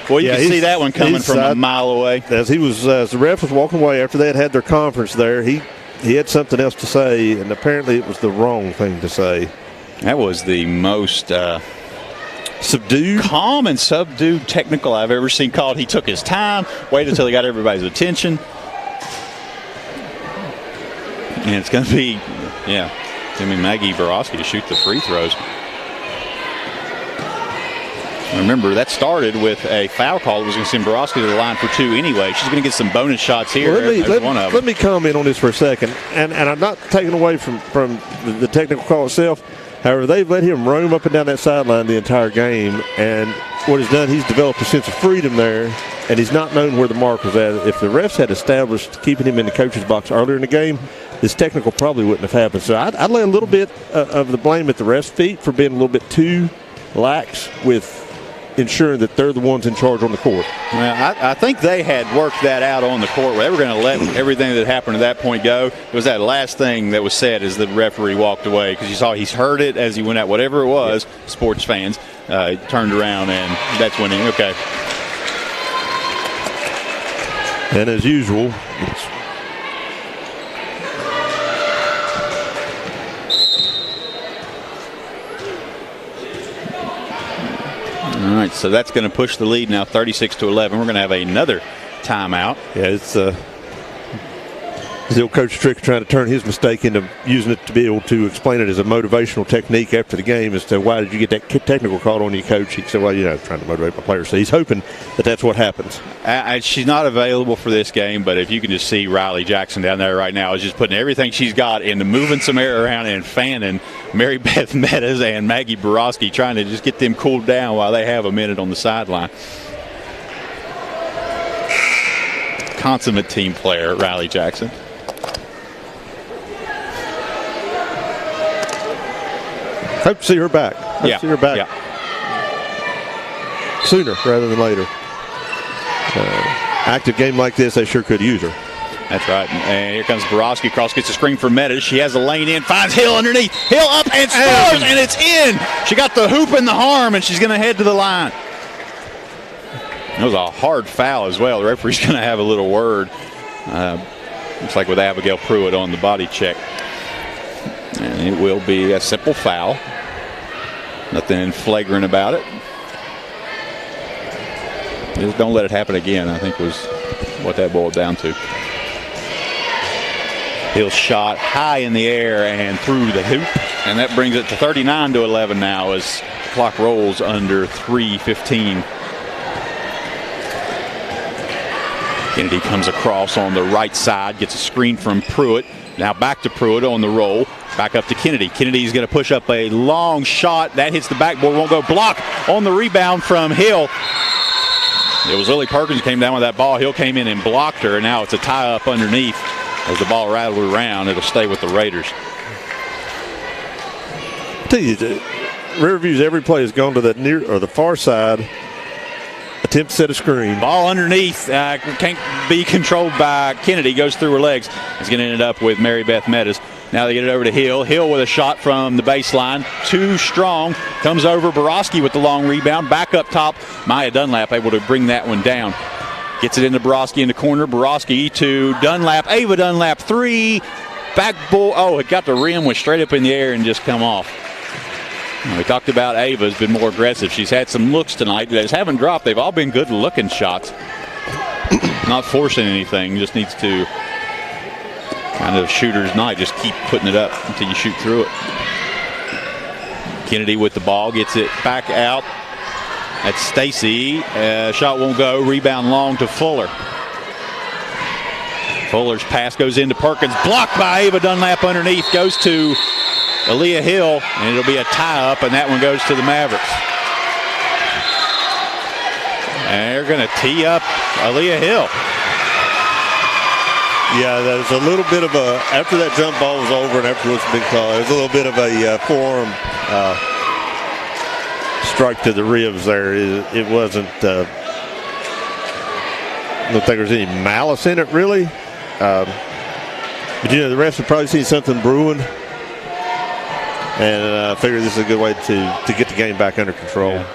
Well, you can see that one coming from a mile away. As the ref was walking away after they had their conference there, he had something else to say, and apparently it was the wrong thing to say. That was the most subdued, calm and subdued technical I've ever seen called. He took his time, waited until he got everybody's attention. And it's going to be, Maggie Borowski to shoot the free throws. Remember, that started with a foul call that was going to send Borowski to the line for two anyway. She's going to get some bonus shots here. Well, let me comment on this for a second. And I'm not taking away from the technical call itself. However, they've let him roam up and down that sideline the entire game. And what he's done, he's developed a sense of freedom there. And he's not known where the mark was at. If the refs had established keeping him in the coach's box earlier in the game, this technical probably wouldn't have happened. So I'd lay a little bit of the blame at the refs' feet for being a little bit too lax with ensuring that they're the ones in charge on the court. Well, I think they had worked that out on the court. They were going to let everything that happened at that point go. It was that last thing that was said as the referee walked away, because you saw he's heard it as he went out, whatever it was, sports fans, turned around, and that's when he, okay. And as usual, all right, so that's going to push the lead now 36-11. We're going to have another timeout. Yeah, it's the old coach trick, trying to turn his mistake into using it to be able to explain it as a motivational technique after the game as to why did you get that technical call on you, coach? He said, well, trying to motivate my players. So he's hoping that that's what happens. She's not available for this game, but if you can just see Riley Jackson down there right now is just putting everything she's got into moving some air around and fanning Mary Beth Meadows and Maggie Borowski, trying to just get them cooled down while they have a minute on the sideline. Consummate team player, Riley Jackson. Hope to see her back. Hope to see her back sooner rather than later. Active game like this, they sure could use her. That's right. And here comes Borowski. Cross gets a screen for Meadows. She has a lane in, finds Hill underneath. Hill up and scores, and it's in. She got the hoop and the harm, and she's going to head to the line. It was a hard foul as well. The referee's going to have a little word. Looks like with Abigail Pruitt on the body check. And it will be a simple foul. Nothing flagrant about it. Just don't let it happen again, I think was what that boiled down to. Hill shot high in the air and through the hoop. And that brings it to 39-11 now as the clock rolls under 3:15. Kennedy comes across on the right side, gets a screen from Pruitt. Now back to Pruitt on the roll. Back up to Kennedy. Kennedy's going to push up a long shot. That hits the backboard. Won't go. Block on the rebound from Hill. It was Lily Perkins came down with that ball. Hill came in and blocked her. And now it's a tie-up underneath as the ball rattled around. It'll stay with the Raiders. I tell you, Riverview's every play has gone to that near or the far side. Attempt to set a screen. Ball underneath. Can't be controlled by Kennedy. Goes through her legs. It's going to end up with Mary Beth Meadows. Now they get it over to Hill. Hill with a shot from the baseline. Too strong. Comes over. Borowski with the long rebound. Back up top. Maya Dunlap able to bring that one down. Gets it into Borowski in the corner. Borowski to Dunlap. Ava Dunlap. Three. Backboard. Oh, it got the rim. Went straight up in the air and just come off. We talked about Ava's been more aggressive. She's had some looks tonight. They just haven't dropped. They've all been good-looking shots. Not forcing anything. Just needs to kind of shooter's night. Just keep putting it up until you shoot through it. Kennedy with the ball. Gets it back out. That's Stacy. Shot won't go. Rebound long to Fuller. Fuller's pass goes into Perkins. Blocked by Ava Dunlap underneath. Goes to Aaliyah Hill, and it'll be a tie-up, and that one goes to the Mavericks. And they're going to tee up Aaliyah Hill. Yeah, there's a little bit of a, after that jump ball was over and after it was been called, there's a little bit of a forearm strike to the ribs there. It wasn't, I don't think there's any malice in it, really. But, the refs have probably seen something brewing. And I figure this is a good way to get the game back under control. Yeah,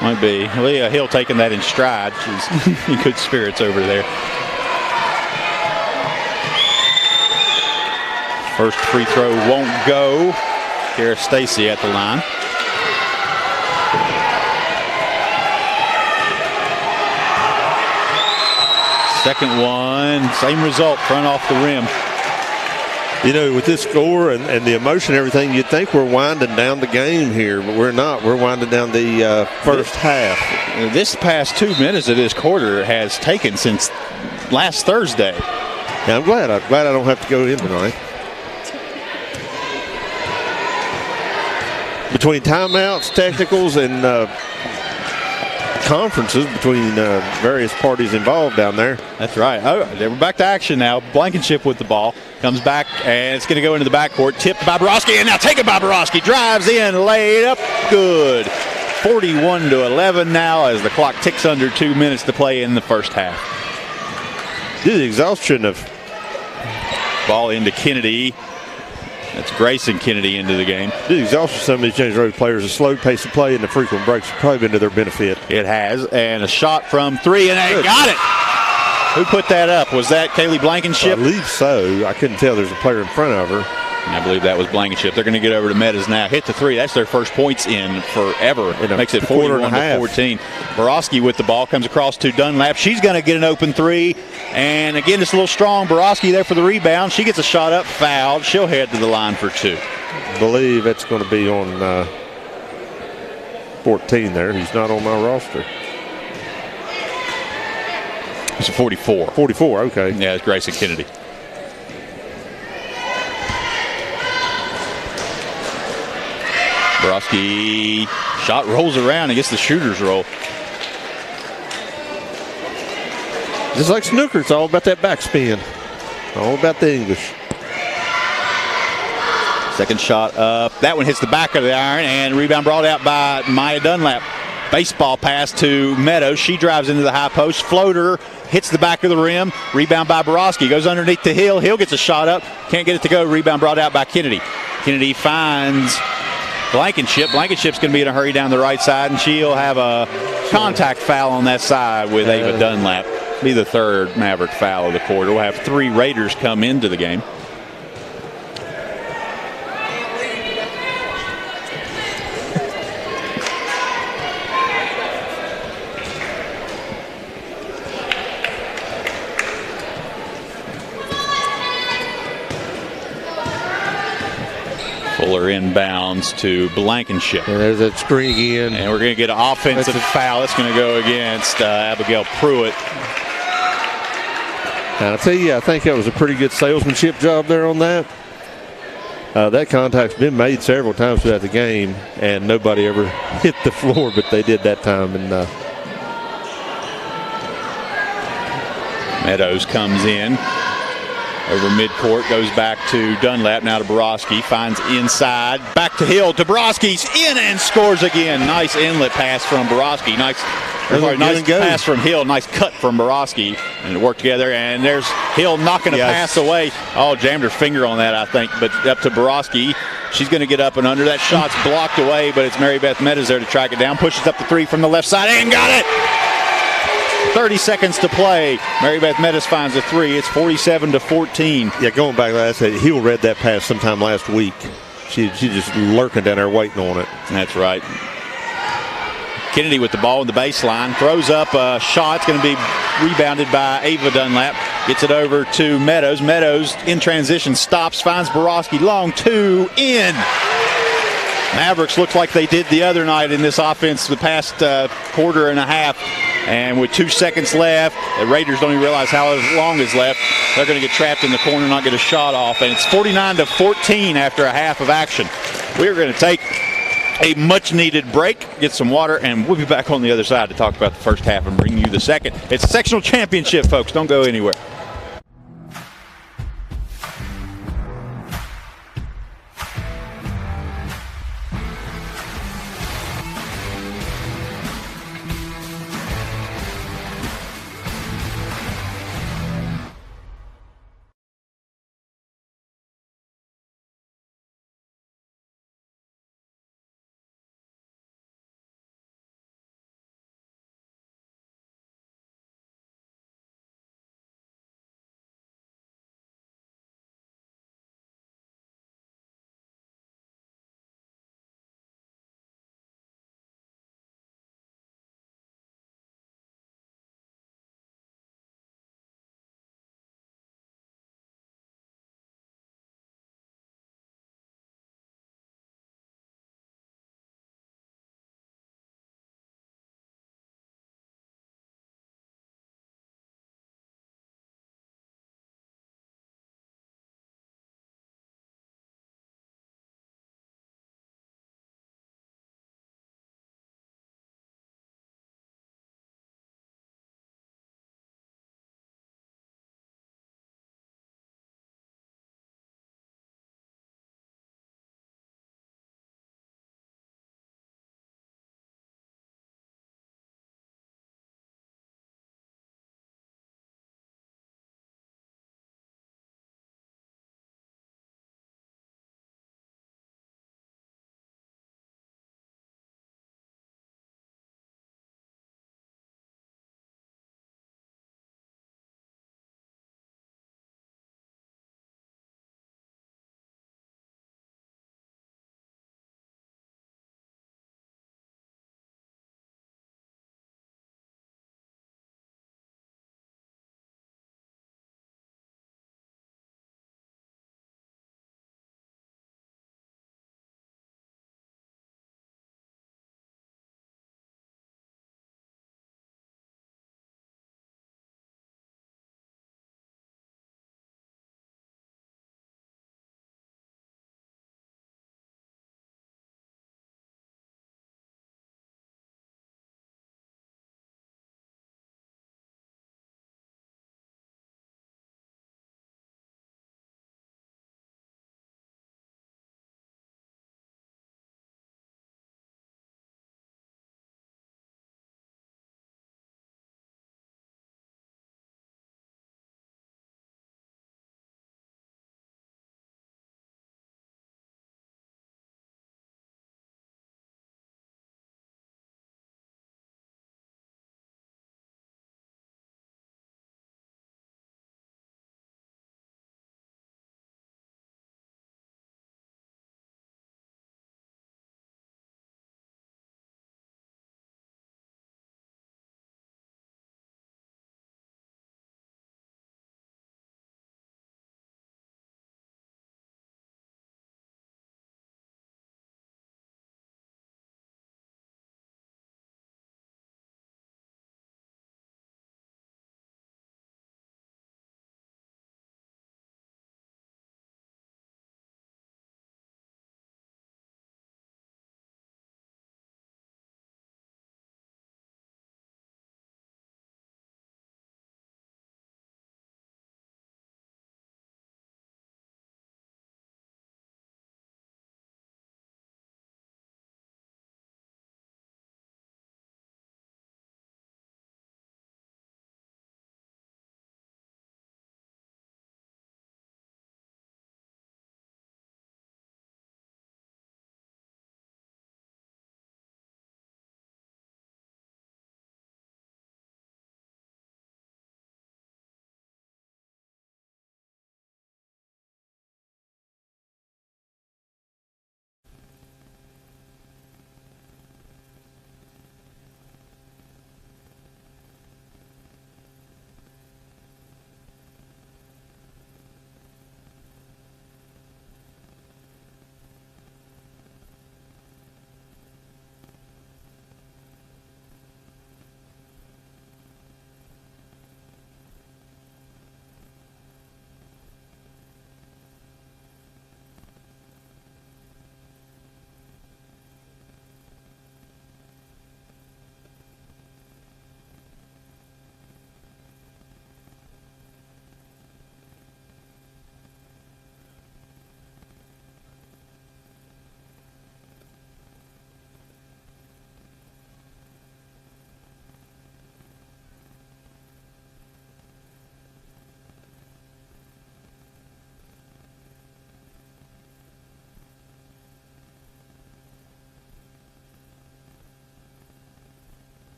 might be. Leah Hill taking that in stride. She's in good spirits over there. First free throw won't go. Kara Stacy at the line. Second one, same result, front off the rim. With this score and the emotion and everything, you'd think we're winding down the game here, but we're not. We're winding down the first half. This past 2 minutes of this quarter has taken since last Thursday. Yeah, I'm glad I don't have to go in tonight. Between timeouts, technicals, and conferences between various parties involved down there. That's right. Oh, we're back to action now. Blankenship with the ball. Comes back, and it's going to go into the backcourt. Tipped by Borowski, and now taken by Borowski. Drives in, laid up, good. 41-11 now as the clock ticks under 2 minutes to play in the first half. This is exhaustion of. Ball into Kennedy. That's Grayson Kennedy into the game. The exhaustion of some of these James Road players, a slow pace of play and the frequent breaks have probably been to their benefit. It has, and a shot from three, and they got it. Who put that up? Was that Kaylee Blankenship? I believe so. I couldn't tell. There's a player in front of her. And I believe that was Blankenship. They're going to get over to Meadows now. Hit the three. That's their first points in forever. It makes it 41-14. Borowski with the ball comes across to Dunlap. She's going to get an open three. And again, it's a little strong. Borowski there for the rebound. She gets a shot up, fouled. She'll head to the line for two. I believe it's going to be on 14 there. He's not on my roster. It's a 44. 44, okay. Yeah, it's Grayson Kennedy. Borowski shot rolls around and gets the shooter's roll. Just like snooker, it's all about that backspin. All about the English. Second shot up. That one hits the back of the iron, and rebound brought out by Maya Dunlap. Baseball pass to Meadows. She drives into the high post. Floater hits the back of the rim. Rebound by Borowski. Goes underneath the Hill. Hill gets a shot up. Can't get it to go. Rebound brought out by Kennedy. Kennedy finds Blankenship. Blankenship's going to be in a hurry down the right side, and she'll have a contact foul on that side with Ava Dunlap. Be the third Maverick foul of the quarter. We'll have three Raiders come into the game. Fuller inbounds to Blankenship. And there's that screen again. And we're going to get an offensive foul. That's going to go against Abigail Pruitt. And I'll tell you, I think that was a pretty good salesmanship job there on that. That contact's been made several times throughout the game, and nobody ever hit the floor, but they did that time. And Meadows comes in. Over midcourt, goes back to Dunlap, now to Borowski, finds inside, back to Hill, to Borowski's in and scores again. Nice inlet pass from Borowski. Nice pass from Hill, nice cut from Borowski, and it worked together, and there's Hill knocking a pass away. Oh, jammed her finger on that, I think, but up to Borowski. She's going to get up and under. That shot's blocked away, but it's Mary Beth Meadows there to track it down, pushes up the three from the left side, and got it! 30 seconds to play. Mary Beth Meadows finds a three. It's 47-14. Yeah, going back, like I said, Hill read that pass sometime last week. She just lurking down there waiting on it. That's right. Kennedy with the ball in the baseline. Throws up a shot. It's going to be rebounded by Ava Dunlap. Gets it over to Meadows. Meadows in transition stops, finds Borowski. Long two, in. Mavericks look like they did the other night in this offense the past quarter and a half. And with 2 seconds left, the Raiders don't even realize how long is left. They're going to get trapped in the corner, not get a shot off. And it's 49-14 after a half of action. We're going to take a much-needed break, get some water, and we'll be back on the other side to talk about the first half and bring you the second. It's a sectional championship, folks. Don't go anywhere.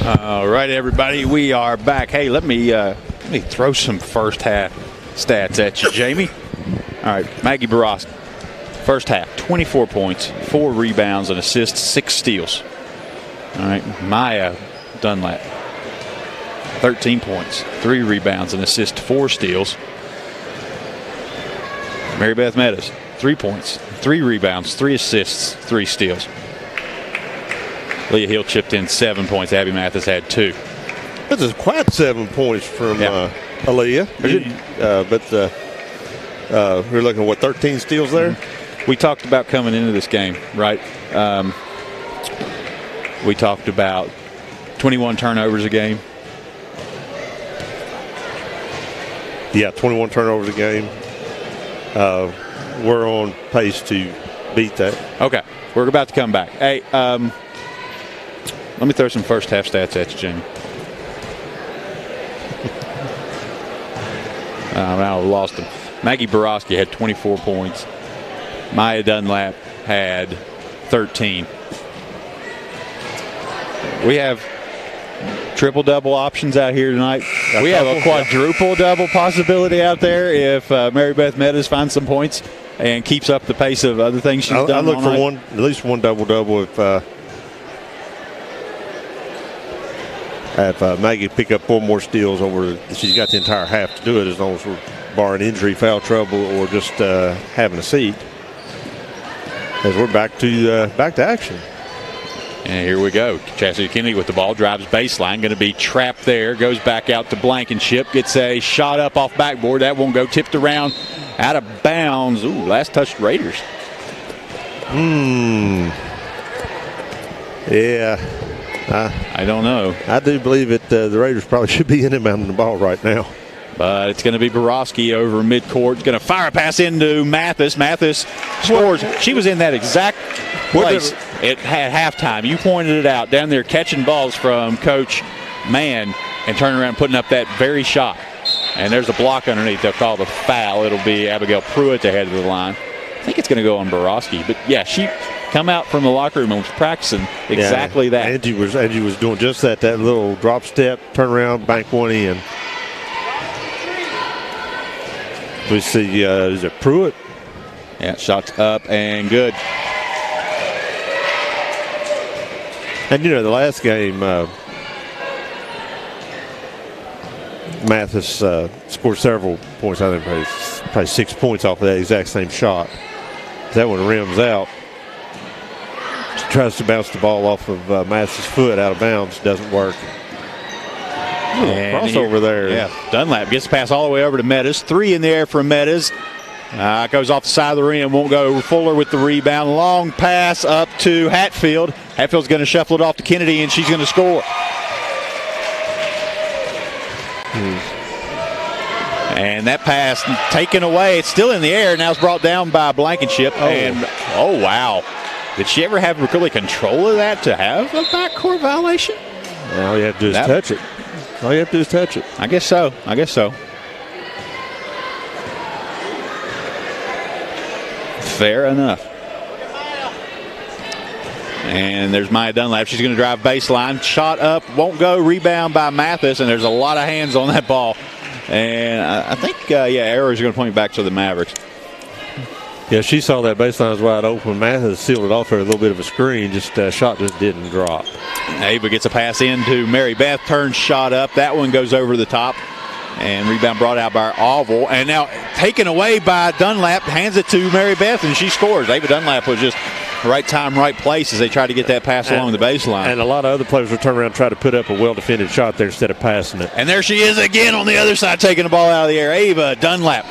All right, everybody, we are back. Hey, let me throw some first half stats at you, Jamie. All right, Maggie Borowski, first half, 24 points, 4 rebounds, and assists, 6 steals. All right, Maya Dunlap, 13 points, 3 rebounds, and assists, 4 steals. Mary Beth Meadows, 3 points, 3 rebounds, 3 assists, 3 steals. Leah Hill chipped in 7 points. Abby Mathis had 2. This is quite 7 points from Aaliyah. We're looking at 13 steals there? We talked about coming into this game, right? We talked about 21 turnovers a game. Yeah, 21 turnovers a game. We're on pace to beat that. Okay, we're about to come back. Hey, let me throw some first half stats at you, Jamie. Now we lost them. Maggie Borowski had 24 points. Maya Dunlap had 13. We have triple-double options out here tonight. We have a quadruple-double possibility out there if Mary Beth Meadows finds some points and keeps up the pace of other things she's done. I look for at least one double-double if Maggie pick up 4 more steals over. She's got the entire half to do it, as long as we're barring injury, foul trouble, or just having a seat. As we're back to action. And here we go. Chastity Kennedy with the ball, drives baseline, going to be trapped there, goes back out to Blankenship, gets a shot up off backboard. That won't go, tipped around, out of bounds. Ooh, last touch Raiders. Yeah. I don't know. I do believe that the Raiders probably should be inbounding the ball right now. But it's going to be Borowski over midcourt. Going to fire a pass into Mathis. Mathis scores. She was in that exact place at halftime. You pointed it out down there, catching balls from Coach Mann and turning around and putting up that very shot. And there's a block underneath. They'll call the foul. It'll be Abigail Pruitt ahead of the line. I think it's going to go on Borowski. But, yeah, she come out from the locker room and was practicing exactly that. Angie was doing just that little drop step, turn around, bank one in. We see, is it Pruitt? Yeah, shots up and good. And, the last game, Mathis scored several points. I think probably 6 points off of that exact same shot. That one rims out. She tries to bounce the ball off of Mathis' foot out of bounds. Doesn't work. Crossover there. Yeah, Dunlap gets the pass all the way over to Meadows. 3 in the air from Meadows. Goes off the side of the rim. Won't go. Fuller with the rebound. Long pass up to Hatfield. Hatfield's going to shuffle it off to Kennedy, and she's going to score. And that pass taken away. It's still in the air. Now it's brought down by Blankenship. Oh, wow. Did she ever have really control of that to have a backcourt violation? All you have to do is touch it. All you have to do is touch it. I guess so. Fair enough. And there's Maya Dunlap. She's going to drive baseline. Shot up. Won't go. Rebound by Mathis. And there's a lot of hands on that ball. And I think, arrows are going to point back to the Mavericks. Yeah, she saw that baseline was wide open. Mathis sealed it off for a little bit of a screen. Shot just didn't drop. Ava gets a pass into Mary Beth. Turns shot up. That one goes over the top. And rebound brought out by Oval. And now taken away by Dunlap. Hands it to Mary Beth, and she scores. Ava Dunlap was just right time, right place as they tried to get that pass along the baseline. And a lot of other players will turn around and try to put up a well-defended shot there instead of passing it. And there she is again on the other side, taking the ball out of the air. Ava Dunlap.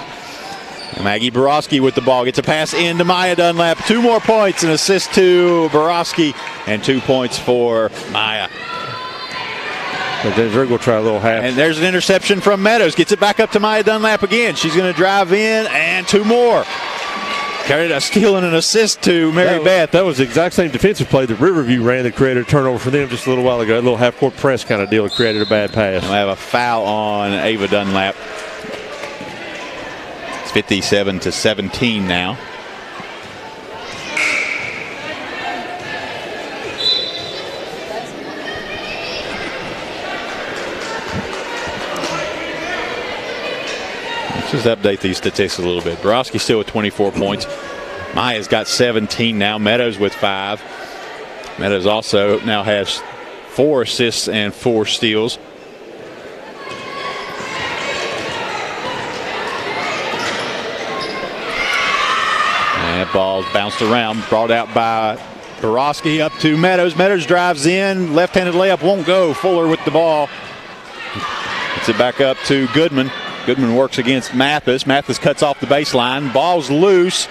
Maggie Borowski with the ball. Gets a pass into Maya Dunlap. 2 more points, an assist to Borowski, and 2 points for Maya. But then they're going to try a little half. And there's an interception from Meadows. Gets it back up to Maya Dunlap again. She's going to drive in, and 2 more. Carried a steal and an assist to Mary Beth. That was the exact same defensive play that Riverview ran that created a turnover for them just a little while ago. A little half-court press kind of deal that created a bad pass. And we have a foul on Ava Dunlap. It's 57-17 now. Let's just update these statistics a little bit. Borowski still with 24 points. Maya's got 17 now. Meadows with 5. Meadows also now has 4 assists and 4 steals. And that ball's bounced around, brought out by Borowski up to Meadows. Meadows drives in, left-handed layup won't go. Fuller with the ball. Gets it back up to Goodman. Goodman works against Mathis. Mathis cuts off the baseline. Ball's loose.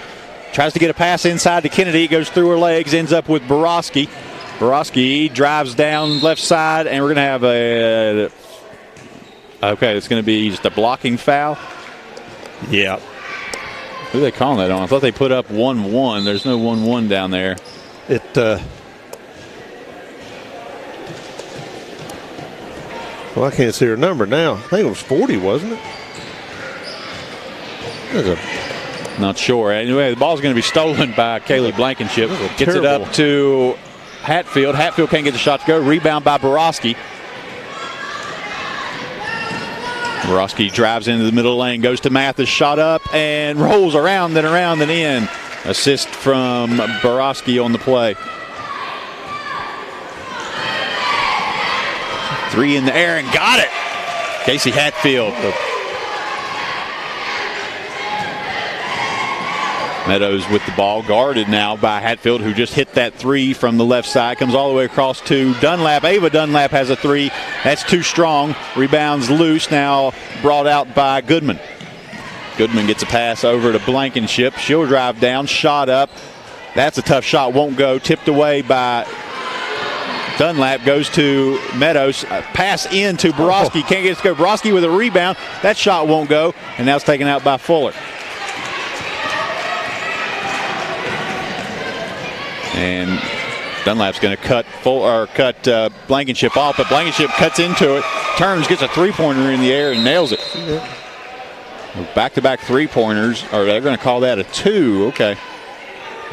Tries to get a pass inside to Kennedy. It goes through her legs, ends up with Borowski. Borowski drives down left side, and we're going to have a... Okay, it's going to be just a blocking foul. Yeah. Who are they calling that on? I thought they put up 1-1. There's no 1-1 down there. Well, I can't see her number now. I think it was 40, wasn't it? Not sure. Anyway, the ball's going to be stolen by Kaylee Blankenship. Gets it up to Hatfield. Hatfield can't get the shot to go. Rebound by Borowski. Borowski drives into the middle lane, goes to Mathis, shot up, and rolls around and in. Assist from Borowski on the play. 3 in the air and got it. Casey Hatfield. Meadows with the ball, guarded now by Hatfield, who just hit that 3 from the left side. Comes all the way across to Dunlap. Ava Dunlap has a 3. That's too strong. Rebounds loose, now brought out by Goodman. Goodman gets a pass over to Blankenship. She'll drive down, shot up. That's a tough shot, won't go. Tipped away by Dunlap, goes to Meadows. Pass in to Borowski. Can't get it to go. Borowski with a rebound. That shot won't go, and now it's taken out by Fuller. And Dunlap's going to cut Blankenship off, but Blankenship cuts into it, turns, gets a 3-pointer in the air, and nails it. Back-to-back 3-pointers, or they're going to call that a 2. Okay.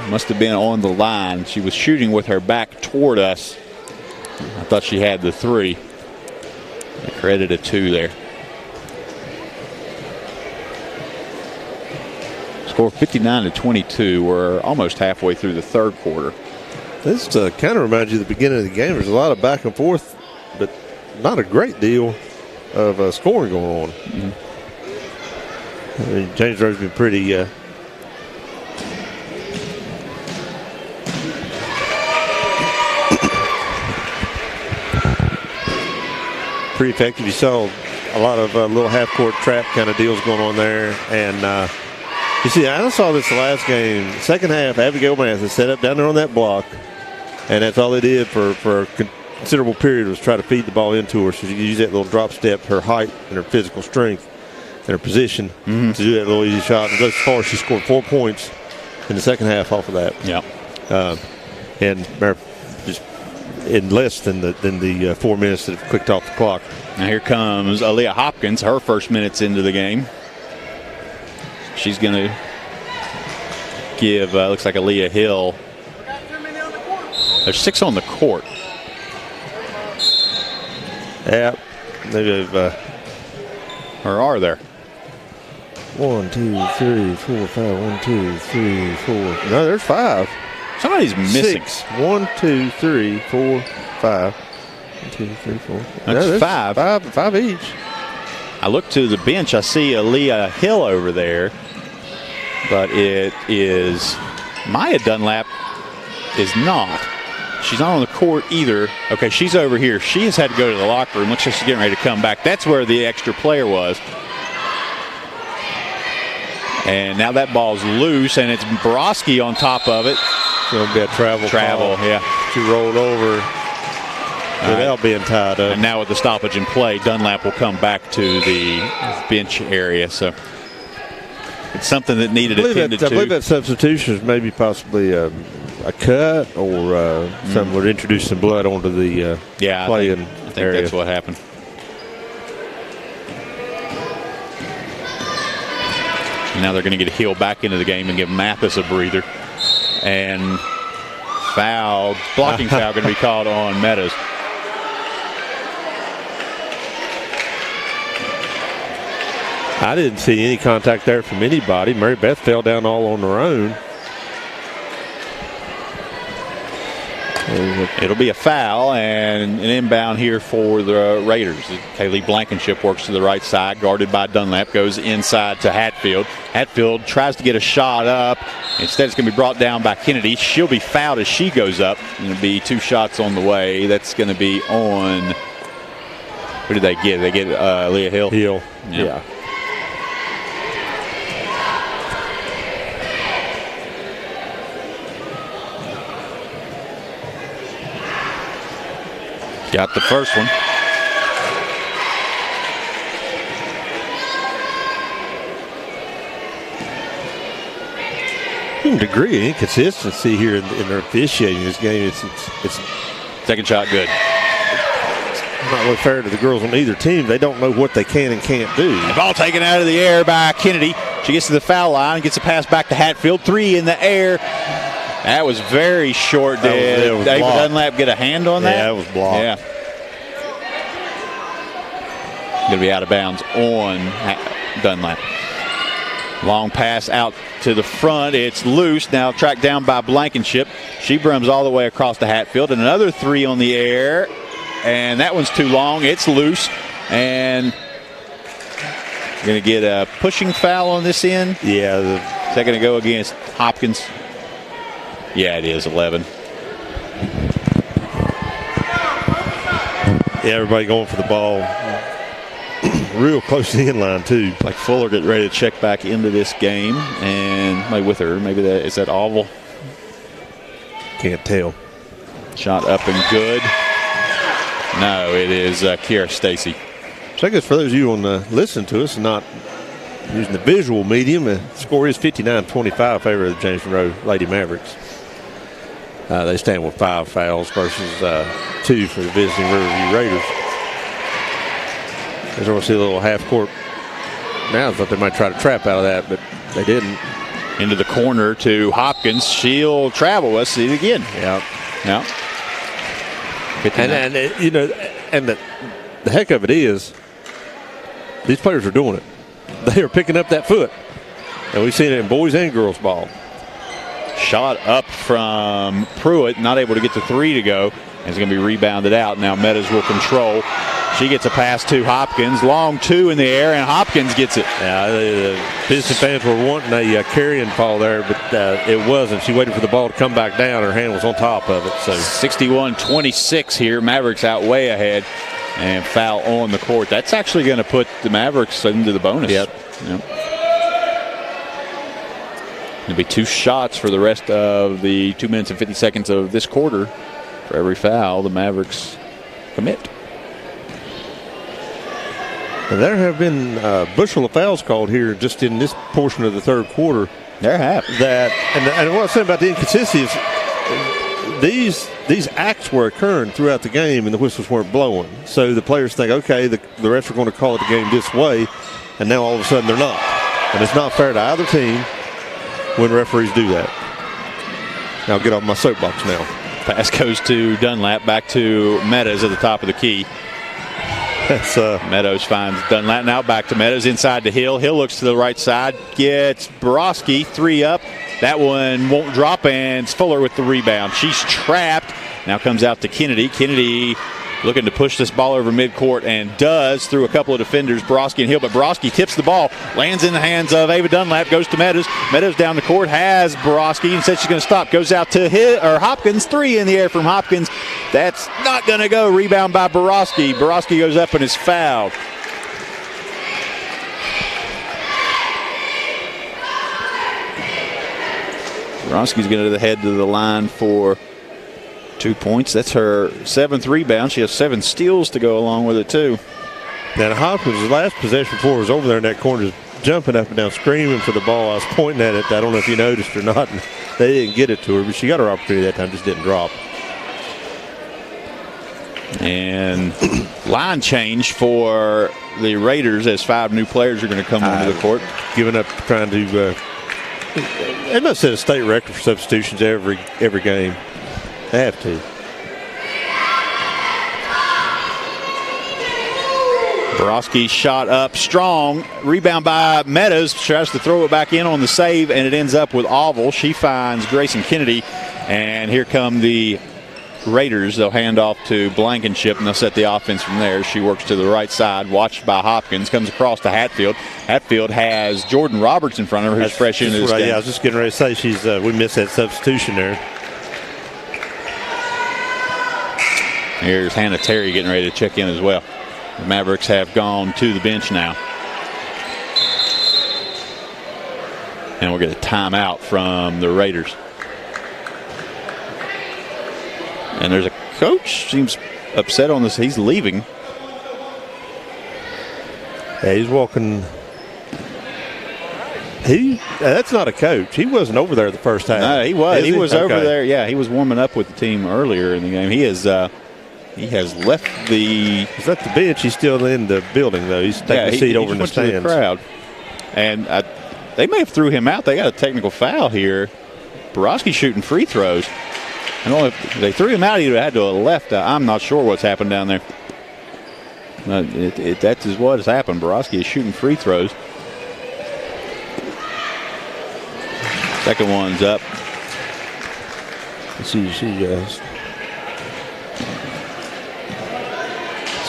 Must have been on the line. She was shooting with her back toward us. I thought she had the 3. I credited a 2 there. Score 59-22. We're almost halfway through the third quarter. This kind of reminds you of the beginning of the game. There's a lot of back and forth, but not a great deal of scoring going on. Mm-hmm. I mean, James Rose's been pretty pretty effective. You saw a lot of little half-court trap kind of deals going on there, and you see, I saw this the last game. Second half, Abigail Mathis set up down there on that block, and that's all they did for a considerable period was try to feed the ball into her. So she could use that little drop step, her height and her physical strength and her position to do that little easy shot. And thus far, she scored 4 points in the second half off of that. Yeah. And just in less than the 4 minutes that have clicked off the clock. Now here comes Aaliyah Hopkins, her first minutes into the game. She's going to give, looks like Aaliyah Hill. There's 6 on the court. Yeah, maybe or are there? 1, 2, 3, 4, 5. 1, 2, 3, 4. No, there's 5. Somebody's missing. 6. 1, 2, 3, 4, 5. 1, 2, 3, 4. That's 5. 5 each. I look to the bench. I see Aaliyah Hill over there, but it is Maya Dunlap is not. She's not on the court either. Okay, she's over here. She has had to go to the locker room. Looks like she's getting ready to come back. That's where the extra player was. And now that ball's loose, and it's Borowski on top of it. It'll be a travel call. Yeah. She rolled over without being tied up. And now with the stoppage in play, Dunlap will come back to the bench area. So it's something that needed attended to. I believe that substitution is maybe possibly a cut or something would introduce some blood onto the playing area. I think that's what happened. Now they're going to get Hill back into the game and give Mathis a breather. And blocking foul going to be called on Meadows. I didn't see any contact there from anybody. Mary Beth fell down all on her own. It'll be a foul and an inbound here for the Raiders. Kaylee Blankenship works to the right side, guarded by Dunlap, goes inside to Hatfield. Hatfield tries to get a shot up. Instead, it's going to be brought down by Kennedy. She'll be fouled as she goes up. It'll be 2 shots on the way. That's going to be on. Who did they get? They get Leah Hill. Hill. Yeah. Got the first one. Degree of inconsistency here in their officiating this game. It's second shot good. Not really fair to the girls on either team. They don't know what they can and can't do. The ball taken out of the air by Kennedy. She gets to the foul line, gets a pass back to Hatfield. 3 in the air. That was very short. Did David Dunlap get a hand on that? Yeah, it was blocked. Yeah. Going to be out of bounds on Dunlap. Long pass out to the front. It's loose. Now tracked down by Blankenship. She brims all the way across to Hatfield. And another 3 on the air. And that one's too long. It's loose. And going to get a pushing foul on this end. Yeah. Is that going to go against Hopkins? Yeah, it is 11. Yeah, everybody going for the ball. Real close to the inline, too. Like Fuller getting ready to check back into this game. And maybe with her, maybe that is that Oval? Can't tell. Shot up and good. No, it is Kiara Stacy. So I guess for those of you on listening to us and not using the visual medium, the score is 59-25 in favor of the James Monroe Lady Mavericks. They stand with 5 fouls versus 2 for the visiting Riverview Raiders. As we'll see a little half court. Now I thought they might try to trap out of that, but they didn't. Into the corner to Hopkins. She'll travel. Let's see it again. Yeah. Yeah. And you know, and the heck of it is, these players are doing it. They are picking up that foot. And we've seen it in boys and girls ball. Shot up from Pruitt, not able to get the 3 to go. And it's going to be rebounded out. Now Meadows will control. She gets a pass to Hopkins. Long 2 in the air, and Hopkins gets it. Yeah, the Pistons fans were wanting a carrying fall there, but it wasn't. She waited for the ball to come back down. Her hand was on top of it. So 61-26 here. Mavericks out way ahead. And foul on the court. That's actually going to put the Mavericks into the bonus. Yep. It'll be 2 shots for the rest of the 2 minutes and 50 seconds of this quarter. For every foul, the Mavericks commit. There have been a bushel of fouls called here just in this portion of the third quarter. There have. And what I'm saying about the inconsistency is these acts were occurring throughout the game and the whistles weren't blowing. So the players think, okay, the refs are going to call it the game this way, and now all of a sudden they're not. And it's not fair to either team when referees do that. I'll get off my soapbox now. Pass goes to Dunlap, back to Meadows at the top of the key. That's, Meadows finds Dunlap. Now back to Meadows, inside to Hill. Hill looks to the right side, gets Borowski 3 up. That one won't drop, and it's Fuller with the rebound. She's trapped. Now comes out to Kennedy. Kennedy looking to push this ball over midcourt, and does through a couple of defenders, Borowski and Hill. But Borowski tips the ball, lands in the hands of Ava Dunlap, goes to Meadows. Meadows down the court, has Borowski, and says she's going to stop. Goes out to Hopkins. 3 in the air from Hopkins. That's not going to go. Rebound by Borowski. Borowski goes up and is fouled. Borowski's going to head to the line for 2 points. That's her 7th rebound. She has 7 steals to go along with it, too. Now, Hopkins' last possession before was over there in that corner, just jumping up and down, screaming for the ball. I was pointing at it. I don't know if you noticed or not. They didn't get it to her, but she got her opportunity that time, just didn't drop. And line change for the Raiders as 5 new players are going to come onto the court. Giving up trying to they must set a state record for substitutions every game. They have to. Borowski shot up strong. Rebound by Meadows. Tries to throw it back in on the save, and it ends up with Oval. She finds Grayson Kennedy. And here come the Raiders. They'll hand off to Blankenship, and they'll set the offense from there. She works to the right side, watched by Hopkins, comes across to Hatfield. Hatfield has Jordan Roberts in front of her, who's fresh into this game. Yeah, I was just getting ready to say we missed that substitution there. Here's Hannah Terry getting ready to check in as well. The Mavericks have gone to the bench now. And we'll get a timeout from the Raiders. And there's a coach seems upset on this. He's leaving. Yeah, he's walking. That's not a coach. He wasn't over there the first half. No, he was. He was over Okay. there. Yeah, he was warming up with the team earlier in the game. He has left the. He's at the bench. He's still in the building though. He's taking a seat over in the stands. To the crowd. And they may have threw him out. They got a technical foul here. Borowski shooting free throws. And if they threw him out, he would have had to have left. I'm not sure what's happened down there. That is what has happened. Borowski is shooting free throws. Second one's up. She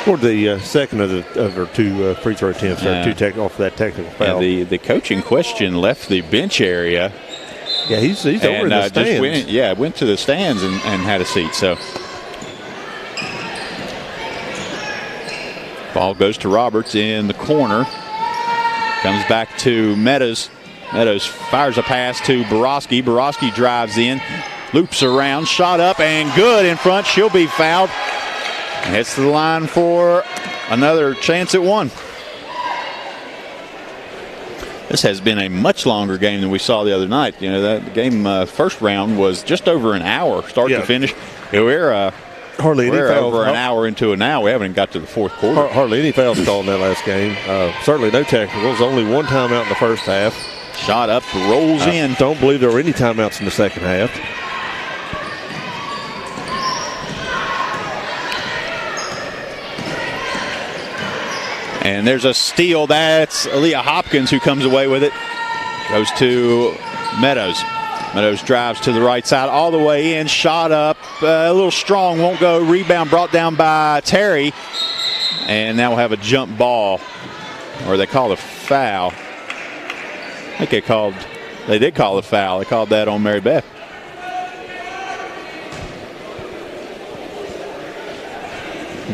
scored the second of her two free throw attempts. Yeah. Off that technical foul. And the coach in question left the bench area. Yeah, he's over in the stands. Went to the stands and had a seat. So ball goes to Roberts in the corner. Comes back to Meadows. Meadows fires a pass to Borowski. Borowski drives in, loops around, shot up and good in front. She'll be fouled. Heads to the line for another chance at one. This has been a much longer game than we saw the other night. You know, that game first round was just over an hour, start to finish. We're hardly any fouls. Over an hour into it now. We haven't got to the fourth quarter. Hardly any fouls called in that last game. Certainly no technicals. Only one timeout in the first half. Shot up, rolls in. Don't believe there were any timeouts in the second half. And there's a steal. That's Aaliyah Hopkins who comes away with it. Goes to Meadows. Meadows drives to the right side all the way in. Shot up. A little strong. Won't go. Rebound brought down by Terry. And now we'll have a jump ball. Or they call a foul. I think they did call a foul. They called that on Mary Beth.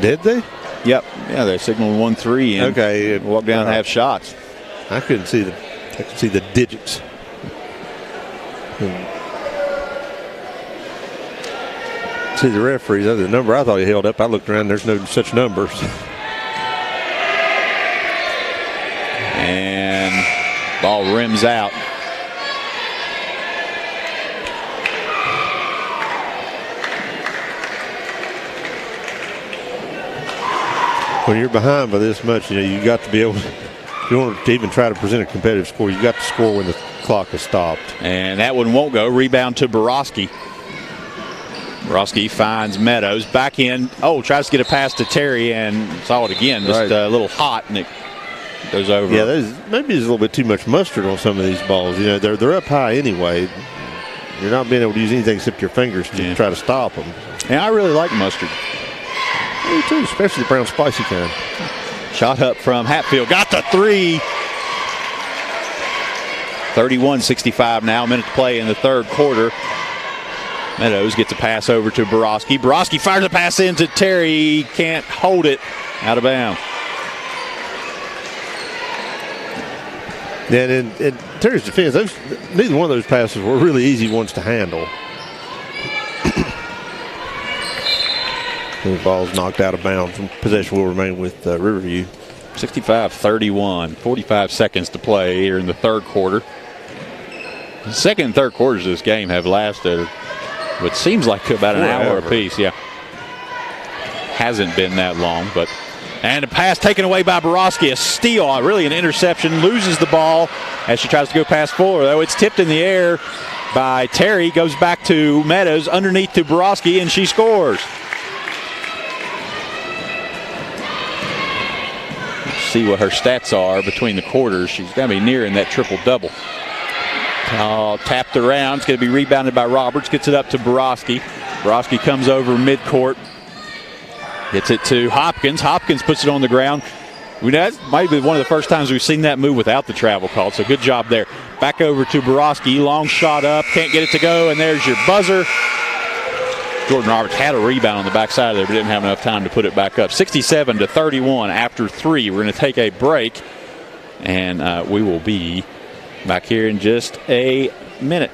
Did they? Yep. Yeah, they signaled 1-3 and okay. Walk down and have shots. I couldn't see I could see the digits. See the referees. The number I thought he held up, I looked around, there's no such numbers. And ball rims out. When you're behind by this much, you got to be able to, if you want to even try to present a competitive score, you got to score when the clock is stopped. And that one won't go. Rebound to Borowski. Borowski finds Meadows. Back in. Oh, tries to get a pass to Terry and saw it again. Just a little hot and it goes over. Yeah, maybe there's a little bit too much mustard on some of these balls. They're up high anyway. You're not being able to use anything except your fingers to try to stop them. And I really like mustard. Me too, especially the brown spicy kind. Shot up from Hatfield. Got the three. 31-65 now. A minute to play in the third quarter. Meadows gets a pass over to Borowski. Borowski fires a pass into Terry. Can't hold it. Out of bounds. Yeah, and in Terry's defense, neither one of those passes were really easy ones to handle. The ball's knocked out of bounds. Possession will remain with Riverview. 65-31. 45 seconds to play here in the third quarter. The second and third quarters of this game have lasted what seems like about an hour apiece. Yeah. Hasn't been that long, but. And a pass taken away by Borowski. A steal, really an interception. Loses the ball as she tries to go past Fuller, though. It's tipped in the air by Terry. Goes back to Meadows, underneath to Borowski, and she scores. see what her stats are between the quarters. She's going to be nearing that triple-double. Tapped around. It's going to be rebounded by Roberts. Gets it up to Borowski. Borowski comes over midcourt. Gets it to Hopkins. Hopkins puts it on the ground. That might be one of the first times we've seen that move without the travel call, so good job there. Back over to Borowski. Long shot up. Can't get it to go, and there's your buzzer. Jordan Roberts had a rebound on the backside of there, but didn't have enough time to put it back up. 67-31 after 3. We're going to take a break, and we will be back here in just a minute.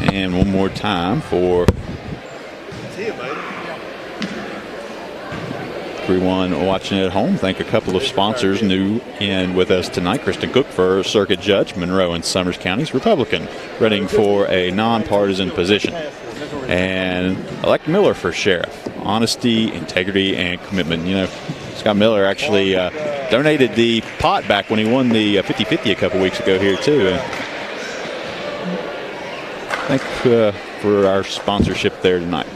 And one more time for everyone watching at home. Thank a couple of sponsors new in with us tonight. Kristen Cook for Circuit Judge, Monroe and Summers Counties, Republican, running for a nonpartisan position. And elect Miller for sheriff. Honesty, integrity, and commitment. You know, Scott Miller actually donated the pot back when he won the 50-50 a couple weeks ago here, too. And thank you for our sponsorship there tonight.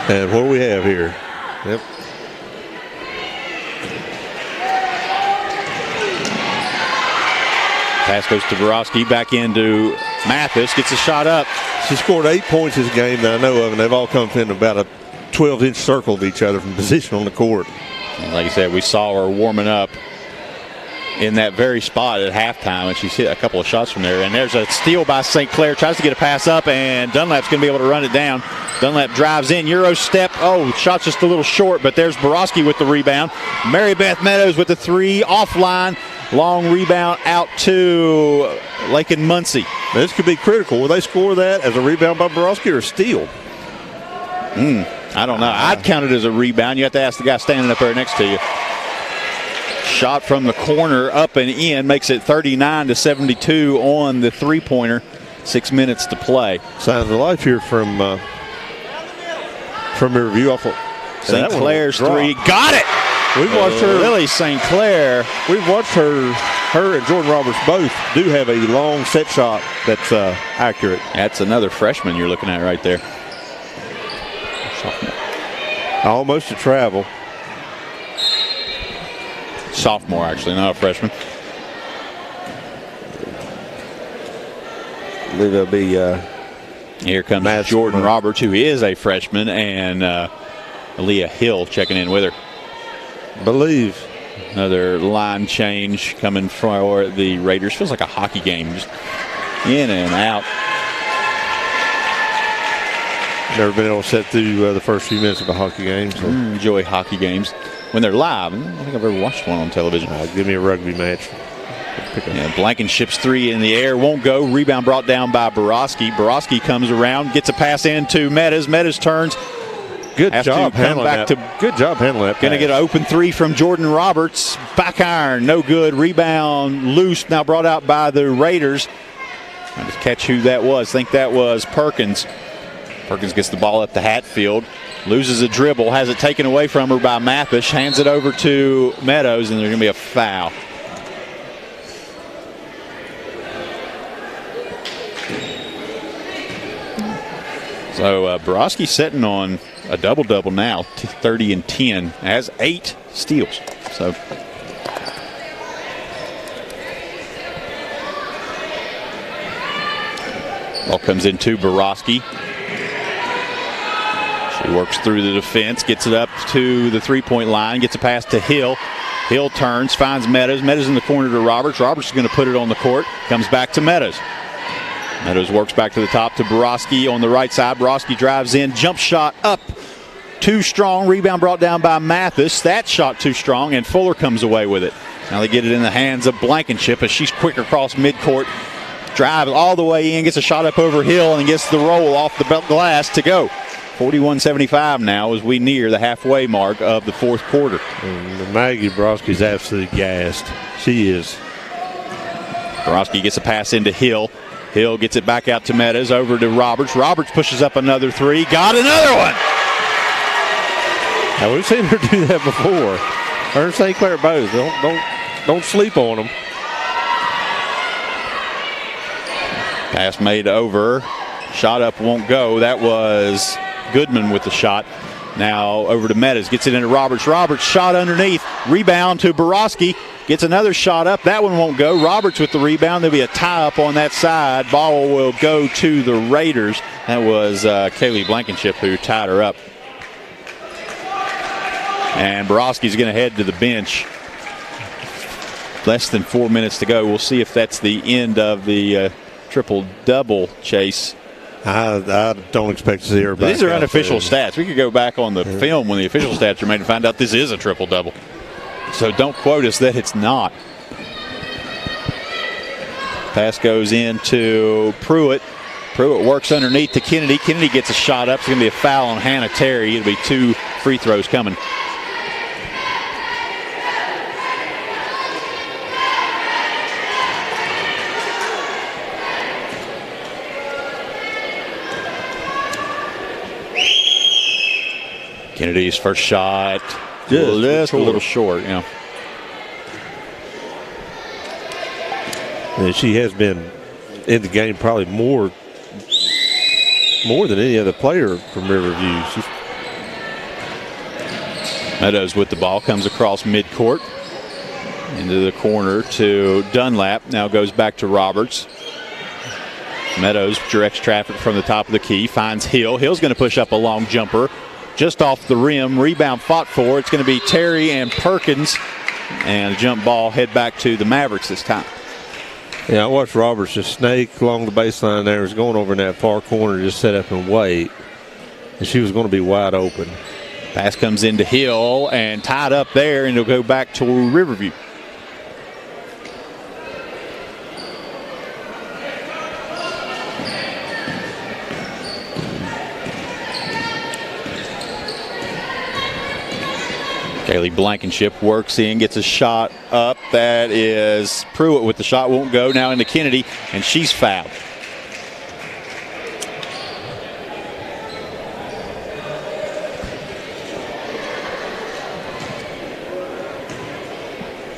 And what do we have here? Yep. Pass goes to Borowski, back into Mathis, gets a shot up. She scored 8 points this game that I know of, and they've all come in about a 12-inch circle of each other from position on the court. And like I said, we saw her warming up in that very spot at halftime, and she's hit a couple of shots from there. And there's a steal by St. Clair, tries to get a pass up, and Dunlap's going to be able to run it down. Dunlap drives in, Euro step. Oh, shot's just a little short, but there's Borowski with the rebound. Mary Beth Meadows with the three, offline, Long rebound out to Lake and Muncie. This could be critical. Will they score that as a rebound by Borowski or a steal? I don't know. I'd count it as a rebound. You have to ask the guy standing up there next to you. Shot from the corner, up and in, makes it 39-72 on the three-pointer. 6 minutes to play. Signs of life here from Riverview. St. Clair's three. Got it! We've watched her. Lily St. Clair. We've watched her and Jordan Roberts both do have a long set shot that's accurate. That's another freshman you're looking at right there. Sophomore. Almost a travel. Sophomore, actually, not a freshman. I believe that'll be. Here comes Jordan Roberts, who is a freshman, and Aaliyah Hill checking in with her. Believe. Another line change coming for the Raiders. Feels like a hockey game, just in and out. Never been able to sit through the first few minutes of a hockey game. So. Enjoy hockey games when they're live. I don't think I've ever watched one on television. Give me a rugby match. Blankenship's three in the air, won't go. Rebound brought down by Borowski. Borowski comes around, gets a pass into Meadows. Meadows turns. Good job handling that. Good job handling that. Going to get an open three from Jordan Roberts. Back iron, no good. Rebound loose, now brought out by the Raiders. Trying to catch who that was. Think that was Perkins. Perkins gets the ball up to Hatfield. Loses a dribble, has it taken away from her by Mathish. Hands it over to Meadows, and there's going to be a foul. So Borowski sitting on a double-double now, 30 and 10, has 8 steals. So ball comes into Borowski. She works through the defense, gets it up to the three-point line, gets a pass to Hill. Hill turns, finds Meadows. Meadows in the corner to Roberts. Roberts is going to put it on the court. Comes back to Meadows. Meadows works back to the top to Borowski on the right side. Borowski drives in, jump shot up. Too strong. Rebound brought down by Mathis. That shot too strong, and Fuller comes away with it. Now they get it in the hands of Blankenship as she's quick across midcourt. Drives all the way in, gets a shot up over Hill, and gets the roll off the belt glass to go. 41-75 now as we near the halfway mark of the fourth quarter. And Maggie Borowski's absolutely gassed. She is. Borowski gets a pass into Hill. Hill gets it back out to Meadows, over to Roberts. Roberts pushes up another three. Got another one! Now, we've seen her do that before. Her and St. Clair both. Don't sleep on them. Pass made over. Shot up won't go. That was Goodman with the shot. Now over to Meadows. Gets it into Roberts. Roberts shot underneath. Rebound to Borowski. Gets another shot up. That one won't go. Roberts with the rebound. There'll be a tie-up on that side. Ball will go to the Raiders. That was Kaylee Blankenship who tied her up. And Borowski's going to head to the bench. Less than 4 minutes to go. We'll see if that's the end of the triple-double chase. I don't expect to see her back. These are unofficial stats. We could go back on the film when the official stats are made and find out this is a triple-double. So don't quote us that it's not. Pass goes into Pruitt. Pruitt works underneath to Kennedy. Kennedy gets a shot up. It's going to be a foul on Hannah Terry. It'll be 2 free throws coming. Kennedy's first shot, just a little short, yeah. And she has been in the game probably more than any other player from Riverview. Meadows with the ball, comes across midcourt into the corner to Dunlap. Now goes back to Roberts. Meadows directs traffic from the top of the key, finds Hill. Hill's going to push up a long jumper. Just off the rim, rebound fought for. It's going to be Terry and Perkins, and a jump ball head back to the Mavericks this time. Yeah, I watched Roberts just snake along the baseline there. Was going over in that far corner, just set up and wait, and she was going to be wide open. Pass comes into Hill and tied up there, and it'll go back to Riverview. Kaylee Blankenship works in, gets a shot up. That is Pruitt with the shot, won't go. Now into Kennedy, and she's fouled.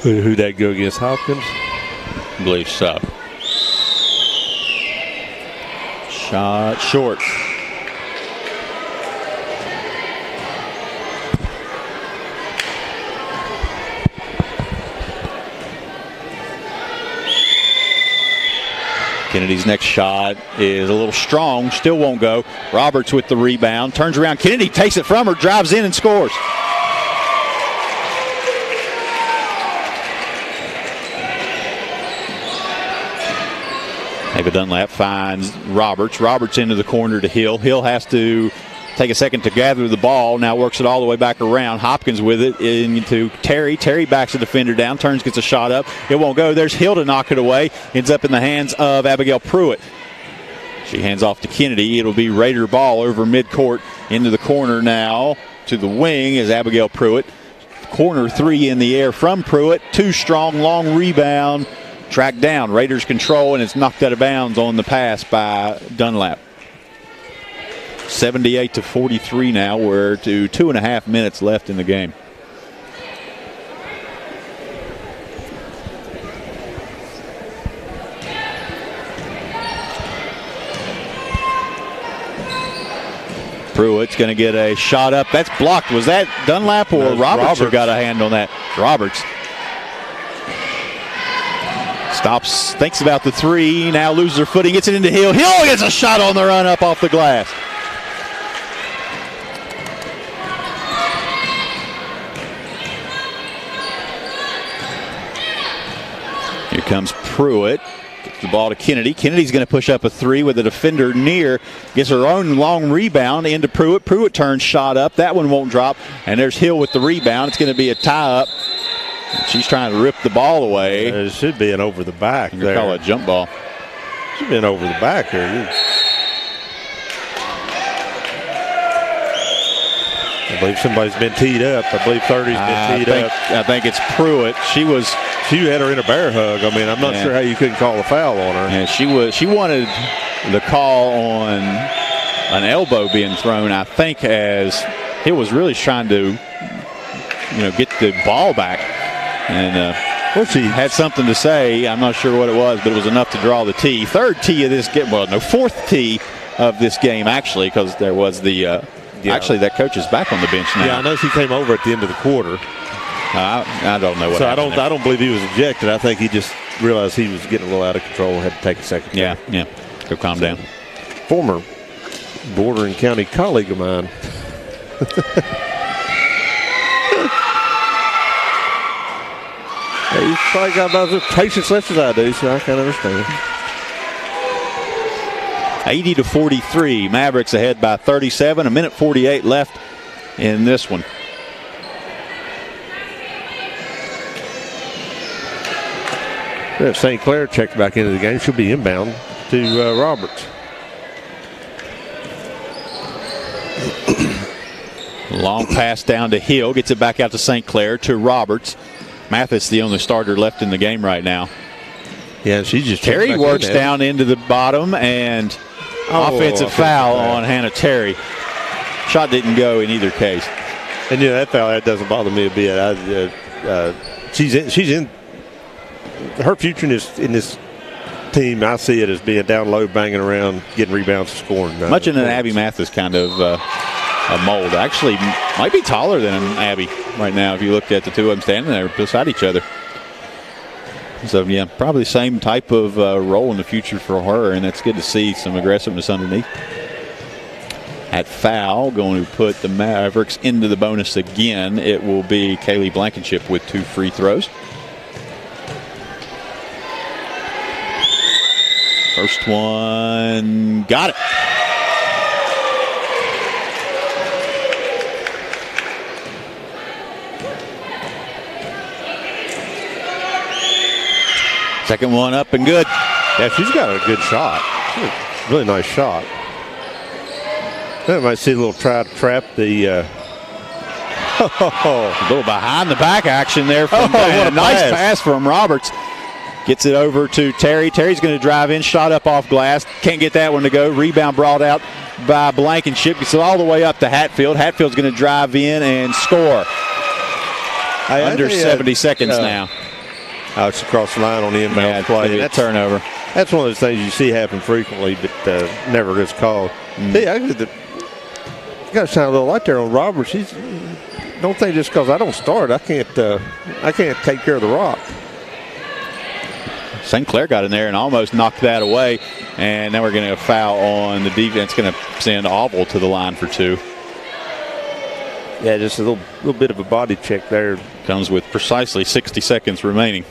Who'd that go against, Hopkins? I believe so. Shot short. Kennedy's next shot is a little strong, still won't go. Roberts with the rebound, turns around. Kennedy takes it from her, drives in and scores. Ava Dunlap finds Roberts. Roberts into the corner to Hill. Hill has to take a second to gather the ball. Now works it all the way back around. Hopkins with it into Terry. Terry backs the defender down. Turns, gets a shot up. It won't go. There's Hill to knock it away. Ends up in the hands of Abigail Pruitt. She hands off to Kennedy. It'll be Raider ball over midcourt into the corner now. To the wing is Abigail Pruitt. Corner three in the air from Pruitt. Too strong, long rebound. Tracked down. Raiders control, and it's knocked out of bounds on the pass by Dunlap. 78-43 now. We're to 2.5 minutes left in the game. Pruitt's going to get a shot up. That's blocked. Was that Dunlap or Roberts who got a hand on that? Roberts. Stops, thinks about the three, now loses her footing, gets it into Hill. Hill gets a shot on the run up off the glass. Here comes Pruitt. Gets the ball to Kennedy. Kennedy's going to push up a three with a defender near. Gets her own long rebound into Pruitt. Pruitt turns, shot up. That one won't drop. And there's Hill with the rebound. It's going to be a tie-up. She's trying to rip the ball away. It should be an over the back there. Call it a jump ball. Should be an over the back there. I believe somebody's been teed up. I believe 30's been teed up. I think it's Pruitt. She had her in a bear hug. I mean, I'm not sure how you couldn't call a foul on her. Yeah, she wanted the call on an elbow being thrown, I think, as Hill was really trying to get the ball back. And she had something to say. I'm not sure what it was, but it was enough to draw the tee. Third tee of this game. Well, no, fourth tee of this game, actually, because there was the actually, that coach is back on the bench now. Yeah, I know she came over at the end of the quarter. I don't know what happened. I don't believe he was ejected. I think he just realized he was getting a little out of control and had to take a second. Yeah. Go calm down. Former bordering county colleague of mine. He's probably got about as much patience left as I do, so I can't understand. 80-43. Mavericks ahead by 37. 1:48 left in this one. If St. Clair checks back into the game, she'll be inbound to Roberts. Long pass down to Hill. Gets it back out to St. Clair to Roberts. Mathis, the only starter left in the game right now. Yeah, she's just Terry works down into the bottom, and offensive foul on Hannah Terry. Shot didn't go in either case. And that foul, that doesn't bother me a bit. She's in her future in this team. I see it as being down low, banging around, getting rebounds, and scoring. Much in an Abby Mathis kind of a mold. Actually, might be taller than Abby right now if you looked at the two of them standing there beside each other. So, yeah, probably the same type of role in the future for her, and it's good to see some aggressiveness underneath. At foul, going to put the Mavericks into the bonus again. It will be Kaylee Blankenship with 2 free throws. First one, got it. Second one up and good. Yeah, she's got a good shot. Really nice shot. I might see a little try to trap the A little behind the back action there from what a nice pass. pass from Roberts. Gets it over to Terry. Terry's going to drive in, shot up off glass. Can't get that one to go. Rebound brought out by Blankenship. Gets it all the way up to Hatfield. Hatfield's going to drive in and score. Under 70 seconds now. It's across the line on the inbound play. That's a turnover. That's one of those things you see happen frequently, but never gets called. Hey, I got to shine a little light there on Roberts. Don't think just because I don't start, I can't take care of the rock. St. Clair got in there and almost knocked that away. And now we're going to foul on the defense. Going to send Oval to the line for 2. Yeah, just a little bit of a body check there. Comes with precisely 60 seconds remaining.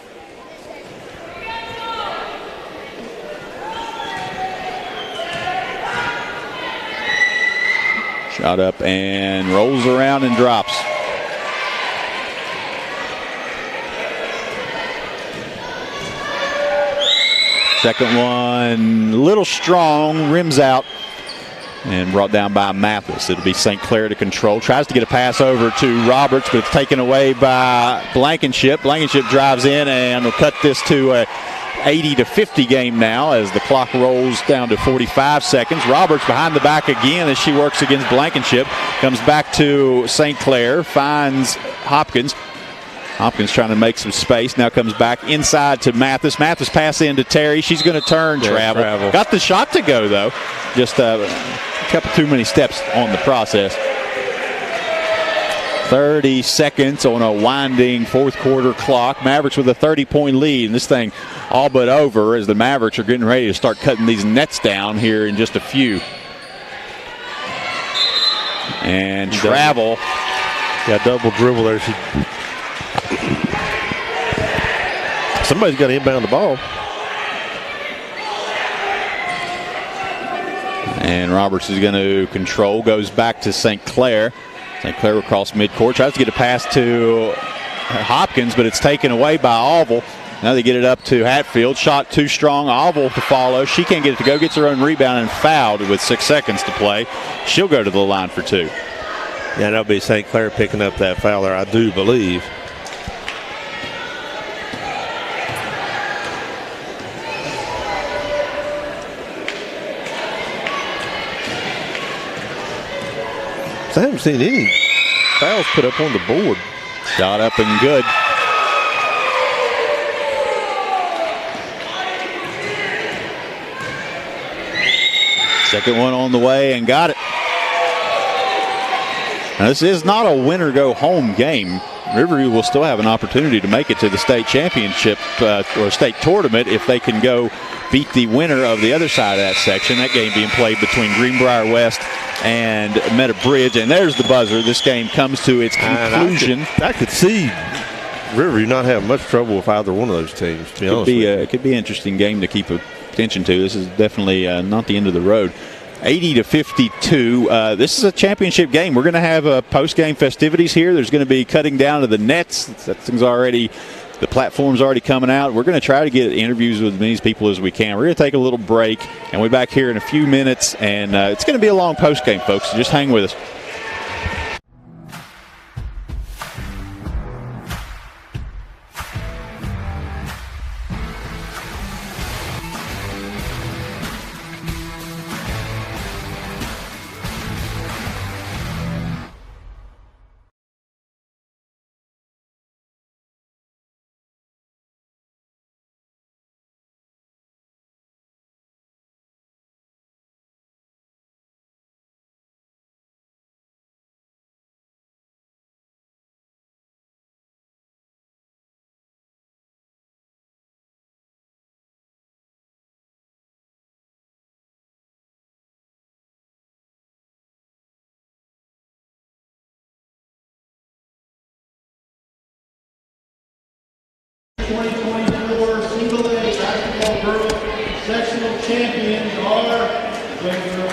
Shot up and rolls around and drops. Second one, a little strong, rims out, and brought down by Mathis. It'll be St. Clair to control. Tries to get a pass over to Roberts, but it's taken away by Blankenship. Blankenship drives in and will cut this to a 80-50 game now as the clock rolls down to 45 seconds. Roberts behind the back again as she works against Blankenship. Comes back to St. Clair, finds Hopkins. Hopkins trying to make some space. Now comes back inside to Mathis. Mathis pass into Terry. She's going to turn, travel. Got the shot to go, though. Just a couple too many steps on the process. 30 seconds on a winding fourth quarter clock. Mavericks with a 30-point lead. And this thing all but over as the Mavericks are getting ready to start cutting these nets down here in just a few. And travel. Yeah, double dribble there. Somebody's got to inbound the ball. And Roberts is going to control. Goes back to St. Clair. St. Clair across midcourt. Tries to get a pass to Hopkins, but it's taken away by Oval. Now they get it up to Hatfield. Shot too strong. Oval to follow. She can't get it to go. Gets her own rebound and fouled with 6 seconds to play. She'll go to the line for 2. Yeah, that'll be St. Clair picking up that foul there, I do believe. I haven't seen any fouls put up on the board. Shot up and good. Second one on the way and got it. Now, this is not a win-or-go-home game. Riverview will still have an opportunity to make it to the state championship or state tournament if they can go beat the winner of the other side of that section. That game being played between Greenbrier West and Meta Bridge. And there's the buzzer. This game comes to its conclusion. I could see Riverview not having much trouble with either one of those teams, to be honest with you. It could be an interesting game to keep attention to. This is definitely not the end of the road. 80-52. This is a championship game. We're going to have post-game festivities here. There's going to be cutting down of the nets. That thing's already, the platform's already coming out. We're going to try to get interviews with as many people as we can. We're going to take a little break, and we'll be back here in a few minutes. And it's going to be a long post-game, folks. So just hang with us. Sectional champions are Riverview.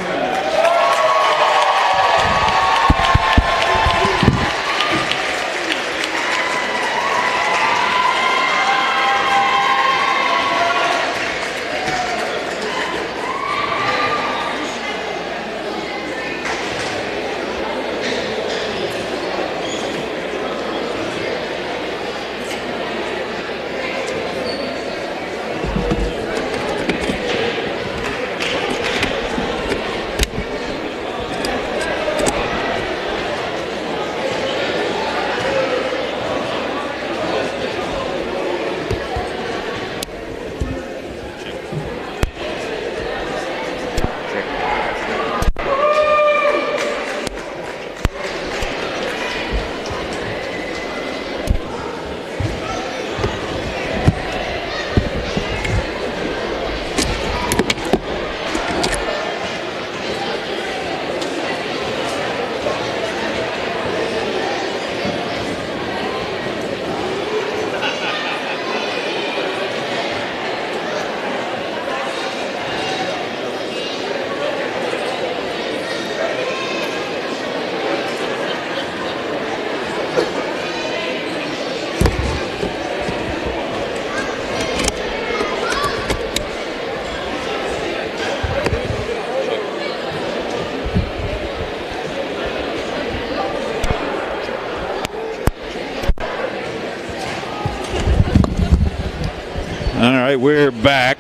right, we're back.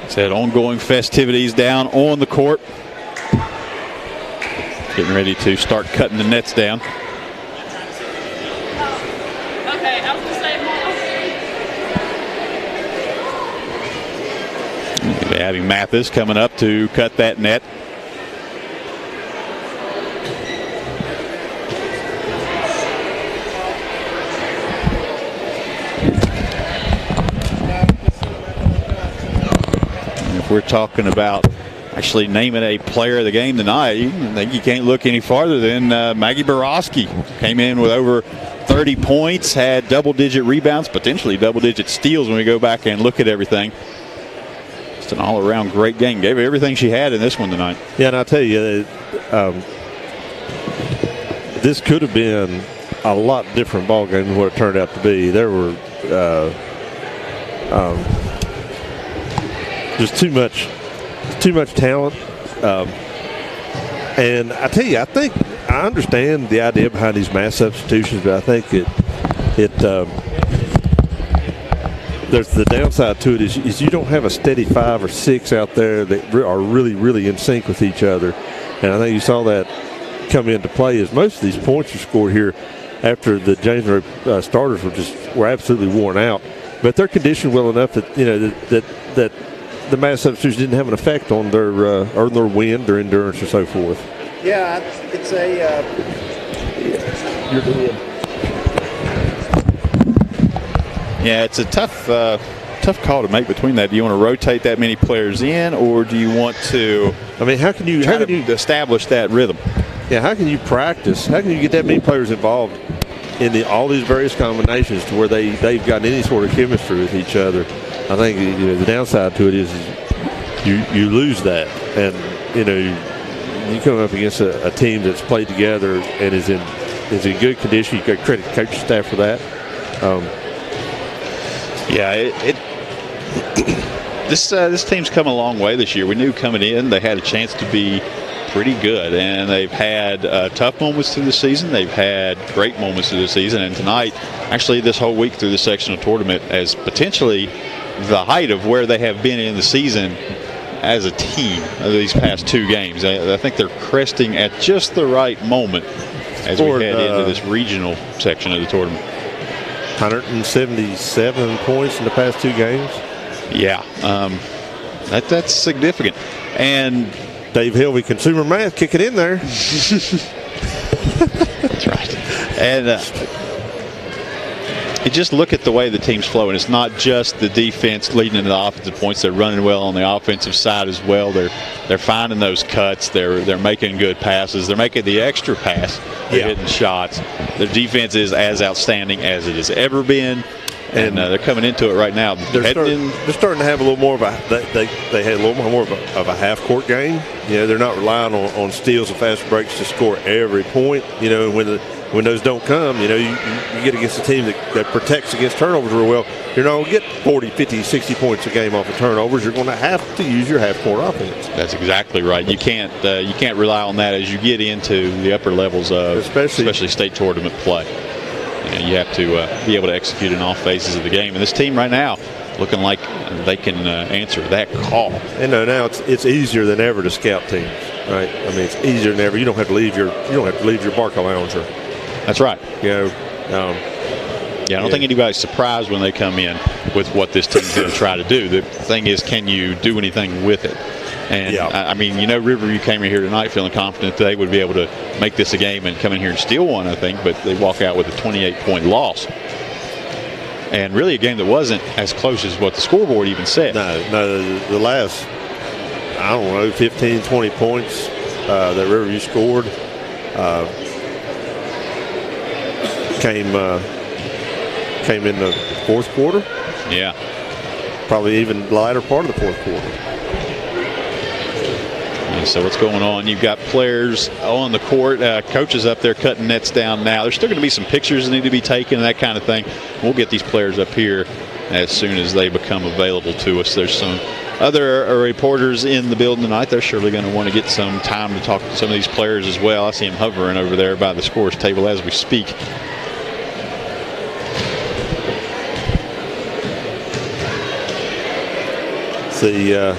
Said ongoing festivities down on the court. Getting ready to start cutting the nets down. Okay, I was going to say more. Abby Mathis coming up to cut that net. If we're talking about actually naming a player of the game tonight, I think you can't look any farther than Maggie Borowski. Came in with over 30 points, had double-digit rebounds, potentially double-digit steals when we go back and look at everything. Just an all-around great game. Gave her everything she had in this one tonight. Yeah, and I'll tell you, this could have been a lot different ball game than what it turned out to be. There were just too much talent. And I tell you, I think I understand the idea behind these mass substitutions, but I think there's the downside to it is you don't have a steady 5 or 6 out there that are really, really in sync with each other. And I think you saw that come into play as most of these points were scored here after the January starters were absolutely worn out. But they're conditioned well enough that that the mass substitution didn't have an effect on their wind, their endurance, or so forth. Yeah, it's Yeah, it's a tough call to make between that. Do you want to rotate that many players in, or do you want to? I mean, how can you establish that rhythm? Yeah, how can you practice? How can you get that many players involved in all these various combinations to where they've got any sort of chemistry with each other? I think the downside to it is you lose that, and you come up against a team that's played together and is in good condition. You got credit the coaching staff for that. This team's come a long way this year. We knew coming in they had a chance to be pretty good, and they've had tough moments through the season. They've had great moments through the season, and tonight, actually this whole week through the sectional tournament, as potentially the height of where they have been in the season as a team of these past 2 games. I think they're cresting at just the right moment as we head into this regional section of the tournament. 177 points in the past 2 games. Yeah, that's significant. And Dave Hilvey, Consumer Math, kick it in there. That's right. And you just look at the way the team's flowing. It's not just the defense leading into the offensive points. They're running well on the offensive side as well. They're finding those cuts. They're making good passes. They're making the extra pass. They're hitting shots. Their defense is as outstanding as it has ever been. And they're coming into it right now. They're starting to have a little more of they had a little more of a half-court game. They're not relying on steals and fast breaks to score every point. When those don't come, you get against a team that protects against turnovers real well. You're not going to get 40, 50, 60 points a game off of turnovers. You're going to have to use your half-court offense. That's exactly right. You can't rely on that as you get into the upper levels of especially state tournament play. You have to be able to execute in all phases of the game. And this team right now looking like they can answer that call. And now it's easier than ever to scout teams, right? I mean, it's easier than ever. You don't have to leave your Barca lounger. That's right. I don't think anybody's surprised when they come in with what this team's going to try to do. The thing is, can you do anything with it? And I mean, Riverview came in here tonight feeling confident they would be able to make this a game and come in here and steal one, I think, but they walk out with a 28-point loss. And really a game that wasn't as close as what the scoreboard even said. No, the last, 15, 20 points that Riverview scored came in the fourth quarter. Yeah. Probably even the latter part of the fourth quarter. And so what's going on? You've got players on the court, coaches up there cutting nets down now. There's still going to be some pictures that need to be taken and that kind of thing. We'll get these players up here as soon as they become available to us. There's some other reporters in the building tonight. They're surely going to want to get some time to talk to some of these players as well. I see them hovering over there by the scores table as we speak. the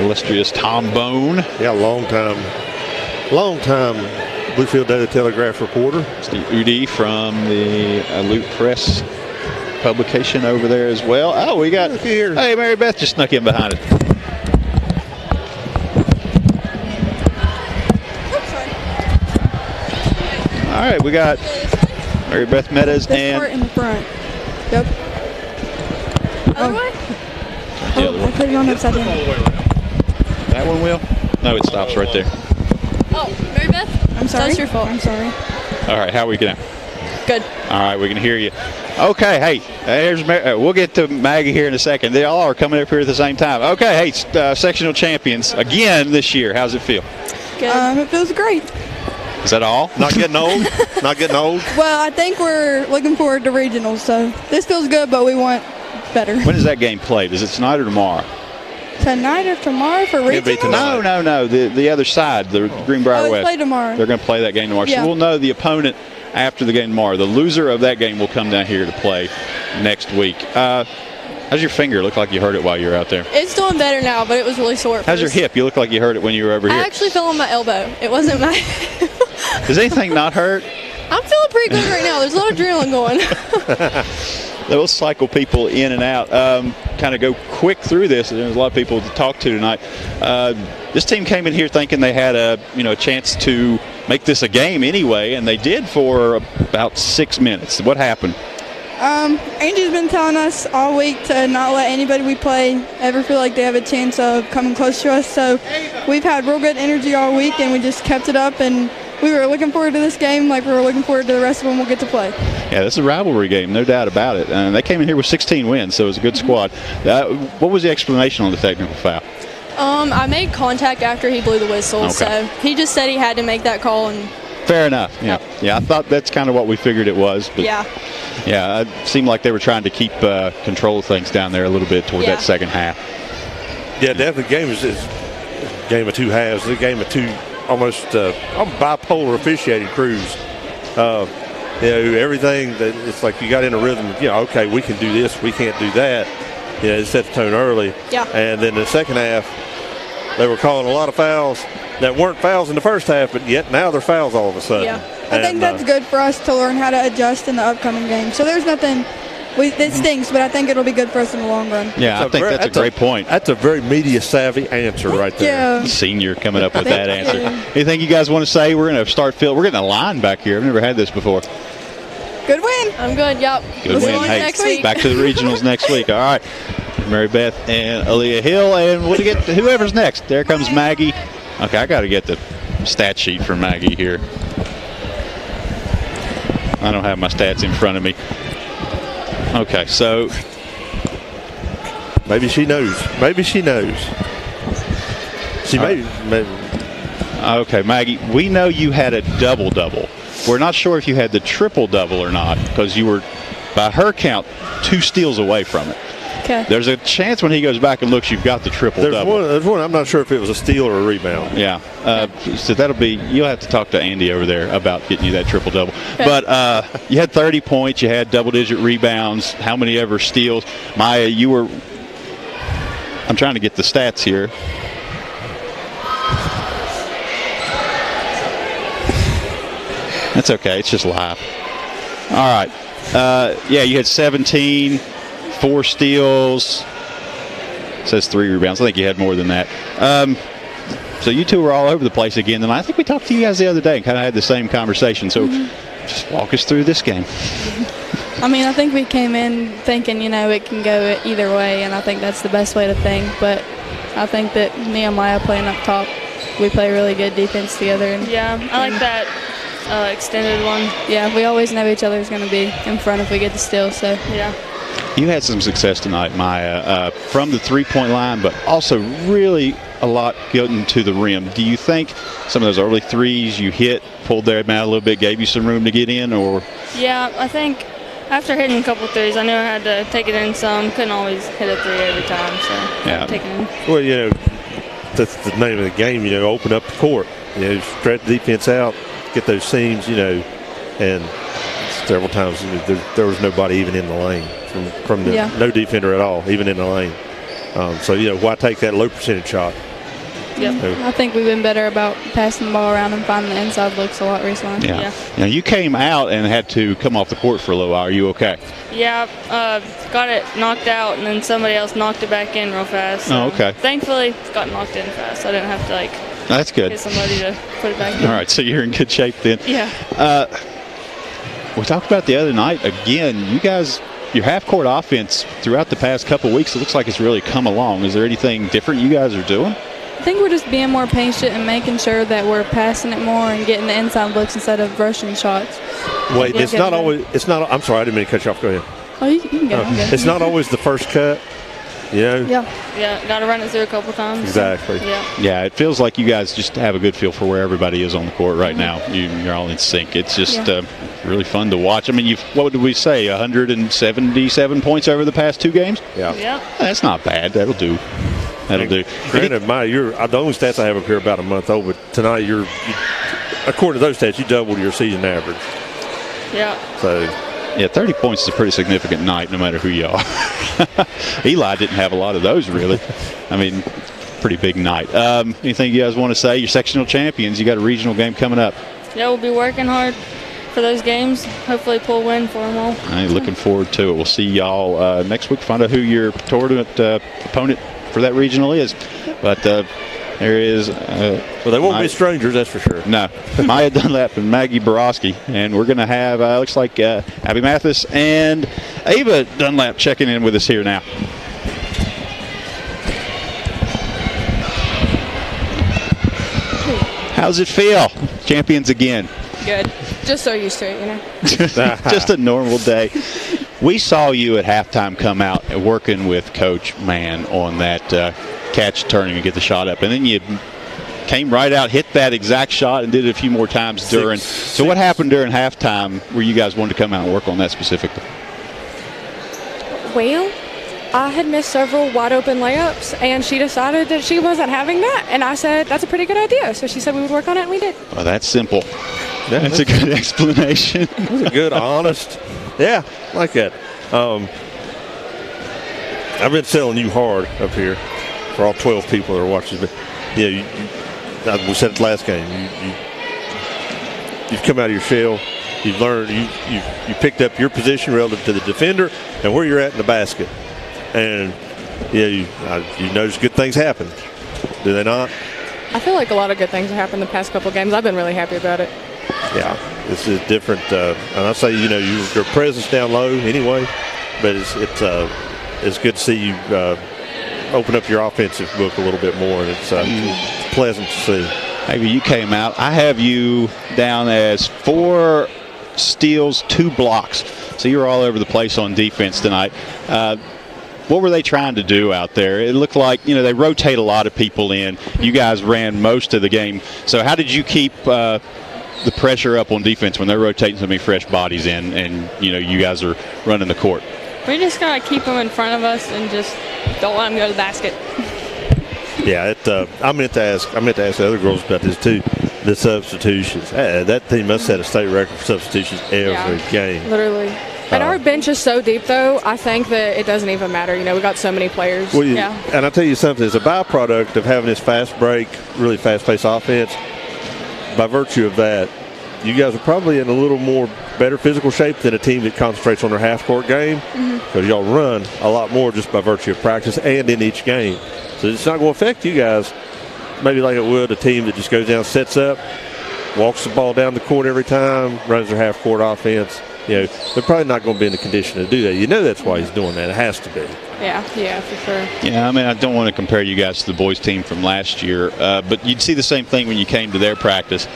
illustrious Tom Bone. yeah, long time Bluefield Daily Telegraph reporter. Steve Udi from the Loop Press publication over there as well. Oh, we got here. Hey, Mary Beth just snuck in behind it. All right, we got Mary Beth Meadows This part in the front. Yep. Other way? the other I one. put it on upside down. That one will? No, it stops right there. Oh, Mary Beth? I'm sorry. That's your fault. I'm sorry. All right, how are we going? Good. All right, we can hear you. Okay, hey, there's we'll get to Maggie here in a second. They all are coming up here at the same time. Okay, hey, sectional champions again this year. How's it feel? Good. It feels great. Is that all? Not getting old. Not getting old. Well, I think we're looking forward to regionals, so this feels good, but we want better. When is that game played? Is it tonight or tomorrow? Tonight or tomorrow for It'll be regionals? tonight. No. The other side, the Greenbrier Oh, it's West. played tomorrow. They're going to play that game tomorrow. Yeah. So we'll know the opponent after the game tomorrow. The loser of that game will come down here to play next week. How's your finger? Look like you hurt it while you were out there. It's doing better now, but it was really sore. How's your hip? You look like you hurt it when you were over I here. actually fell on my elbow. It wasn't my. Does anything not hurt? I'm feeling pretty good right now. There's a lot of adrenaline going. We'll cycle people in and out. Kind of go quick through this. There's a lot of people to talk to tonight. This team came in here thinking they had a chance to make this a game anyway, and they did for about 6 minutes. What happened? Angie's been telling us all week to not let anybody we play ever feel like they have a chance of coming close to us. So we've had real good energy all week, and we just kept it up. And we were looking forward to this game like we were looking forward to the rest of them we'll get to play. Yeah, this is a rivalry game, no doubt about it. And they came in here with 16 wins, so it was a good squad. What was the explanation on the technical foul? I made contact after he blew the whistle, Okay. so he just said he had to make that call. And Fair enough. Yeah, I thought that's kind of what we figured it was. But yeah. Yeah, it seemed like they were trying to keep control of things down there a little bit toward that second half. Yeah, definitely. The game is a game of two halves. It's a game of two almost bipolar officiating crews. Everything that it's like you got in a rhythm. Okay, we can do this, we can't do that. It set the tone early. Yeah. And then the second half, they were calling a lot of fouls that weren't fouls in the first half, but yet now they're fouls all of a sudden. Yeah. I think that's good for us to learn how to adjust in the upcoming game. So there's nothing it stinks, but I think it'll be good for us in the long run. Yeah, I think that's a great point. That's a very media-savvy answer right there. Yeah. Senior coming up with that Thank answer. you. Anything you guys want to say? We're going to start we're getting a line back here. I've never had this before. Good win. I'm good. Yep. Good We'll see win. you Hey, next week. back to the regionals next week. All right. Mary Beth and Aaliyah Hill, and we'll get whoever's next. There comes Maggie. Okay, I got to get the stat sheet for Maggie here. I don't have my stats in front of me. Okay, so Maybe she knows. Maybe she knows. She may. okay, Maggie, we know you had a double-double. We're not sure if you had the triple-double or not because you were, by her count, 2 steals away from it. Okay. There's a chance when he goes back and looks, you've got the triple-double. There's one. I'm not sure if it was a steal or a rebound. Yeah, so that'll be. You'll have to talk to Andy over there about getting you that triple double. But you had 30 points. You had double-digit rebounds. How many ever steals? Maya, you were. I'm trying to get the stats here. That's okay. It's just live. All right. Yeah, you had 17, 4 steals. It says 3 rebounds. I think you had more than that. So you two were all over the place again. And I think we talked to you guys the other day and kind of had the same conversation. So just walk us through this game. I mean, I think we came in thinking, it can go either way, and I think that's the best way to think. But I think that me and Maya playing up top, we play really good defense together. And Yeah, I like that extended one. yeah, we always know each other is going to be in front if we get the steal. So Yeah. You had some success tonight, Maya, from the three-point line, but also really a lot getting to the rim. Do you think some of those early threes you hit, pulled them out a little bit, gave you some room to get in? Or Yeah, I think after hitting a couple threes, I knew I had to take it in some. Couldn't always hit a 3 every time, so Yeah. take it in. Well, that's the name of the game. Open up the court. Stretch the defense out, get those seams. And several times there was nobody even in the lane from the no defender at all, even in the lane. So, why take that low percentage shot? Yep. I think we've been better about passing the ball around and finding the inside looks a lot recently. Yeah. Now, you came out and had to come off the court for a little while. Are you okay? Yeah, got it knocked out, and then somebody else knocked it back in real fast. So okay. Thankfully, it got knocked in fast. I didn't have to, That's good. get somebody to put it back in. All right, so you're in good shape then. Yeah. We talked about the other night. Again, you guys, your half-court offense throughout the past couple of weeks, it looks like it's really come along. Is there anything different you guys are doing? I think we're just being more patient and making sure that we're passing it more and getting the inside looks instead of rushing shots. Wait, it's not always. It's not. I'm sorry, I didn't mean to cut you off. Go ahead. Oh, you can go. It's not always the first cut. Yeah. Yeah, got to run it through a couple times. Exactly. Yeah. Yeah, it feels like you guys just have a good feel for where everybody is on the court right now. You're all in sync. It's just really fun to watch. I mean, what did we say, 177 points over the past 2 games? Yeah. That's not bad. That'll do. Granted, the only stats I have up here are about a month old, but tonight according to those stats, you doubled your season average. Yeah. So. Yeah, 30 points is a pretty significant night, no matter who you are. Eli didn't have a lot of those, really. I mean, pretty big night. Anything you guys want to say? You're sectional champions. You got a regional game coming up. Yeah, we'll be working hard for those games. Hopefully pull a win for them all. I'm looking forward to it. We'll see y'all next week. Find out who your tournament opponent for that regional is. But there is. Well, they won't be strangers, that's for sure. No. Maya Dunlap and Maggie Borowski. And we're going to have, looks like, Abby Mathis and Ava Dunlap checking in with us here now. How's it feel? Champions again. Good. Just so used to it, Just a normal day. We saw you at halftime come out working with Coach Mann on that catch, turning and get the shot up. And then you came right out, hit that exact shot, and did it a few more times during. So what happened during halftime where you guys wanted to come out and work on that specifically? Well, I had missed several wide open layups, and she decided that she wasn't having that. And I said, that's a pretty good idea. So she said we would work on it, and we did. Well, that's simple. That's a good explanation. That's a good, honest. Yeah, I like that. I've been selling you hard up here for all 12 people that are watching. But yeah, we said it last game. You've come out of your shell. You've learned. You picked up your position relative to the defender and where you're at in the basket. And you notice good things happen. Do they not? I feel like a lot of good things have happened the past couple games. I've been really happy about it. Yeah, this is different. And I say, your presence down low anyway, but it's good to see you open up your offensive book a little bit more, and it's pleasant to see. Maybe you came out. I have you down as 4 steals, 2 blocks. So you're all over the place on defense tonight. What were they trying to do out there? It looked like, they rotate a lot of people in. You guys ran most of the game. So how did you keep the pressure up on defense when they're rotating so many fresh bodies in and, you guys are running the court? We just got to keep them in front of us and just don't let them go to the basket. Yeah, I meant to ask the other girls about this too. The substitutions. That team must set a state record for substitutions every game. Literally. And our bench is so deep, though, I think that it doesn't even matter. We got so many players. Well, and I'll tell you something. As a byproduct of having this fast break, really fast-paced offense, by virtue of that, you guys are probably in a little more better physical shape than a team that concentrates on their half-court game, because y'all run a lot more just by virtue of practice and in each game. So it's not going to affect you guys maybe like it would a team that just goes down, sets up, walks the ball down the court every time, runs their half-court offense. They're probably not going to be in the condition to do that. That's why he's doing that. It has to be. Yeah, for sure. Yeah, I mean, I don't want to compare you guys to the boys' team from last year, but you'd see the same thing when you came to their practice.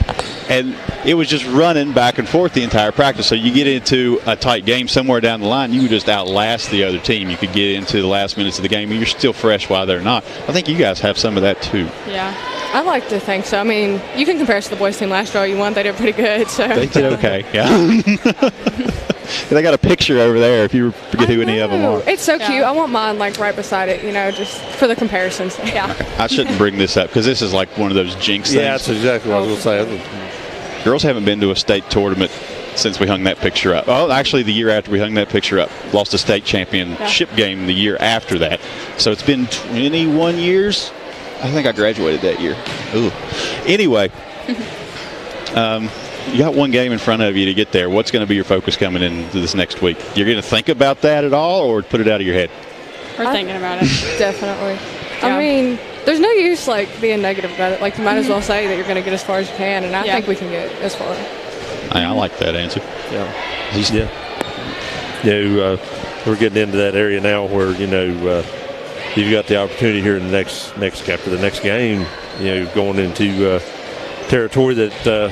And it was just running back and forth the entire practice. So you get into a tight game somewhere down the line, you would just outlast the other team. You could get into the last minutes of the game, and you're still fresh while they're not. I think you guys have some of that too. Yeah, I like to think so. I mean, you can compare us to the boys' team last year all you want. They did pretty good. So they did okay, yeah. They got a picture over there if you forget who any of them are. It's so cute. I want mine right beside it, just for the comparisons. Yeah. I shouldn't bring this up because this is like one of those jinx things. Yeah, that's exactly what I was going to say. Girls haven't been to a state tournament since we hung that picture up. Oh, actually, the year after we hung that picture up. Lost a state championship game the year after that. So it's been 21 years. I think I graduated that year. Ooh. Anyway, you got one game in front of you to get there. What's going to be your focus coming into this next week? You're going to think about that at all, or put it out of your head? We're thinking about it. Definitely. Yeah. I mean, there's no use being negative about it. You might as well say that you're going to get as far as you can, and I think we can get as far. I like that answer. Yeah. We're getting into that area now where you've got the opportunity here in the after the next game, going into territory that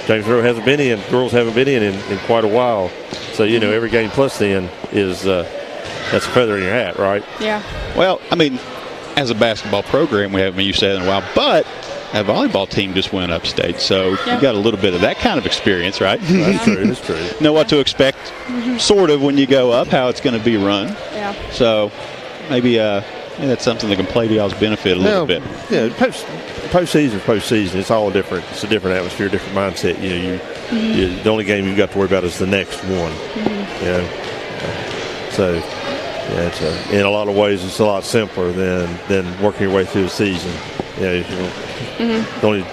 James Monroe hasn't been in, girls haven't been in quite a while. So every game plus then is that's a feather in your hat, right? Yeah. Well, I mean, as a basketball program, we haven't been used to that in a while, but a volleyball team just went upstate, so you got a little bit of that kind of experience, right? That's true. That's true. Know what to expect, sort of, when you go up, how it's going to be run. Yeah. So maybe that's something that can play to y'all's benefit a little bit. Yeah, postseason. It's all different. It's a different atmosphere, different mindset. The only game you've got to worry about is the next one. So. Yeah, in a lot of ways, it's a lot simpler than working your way through the season. The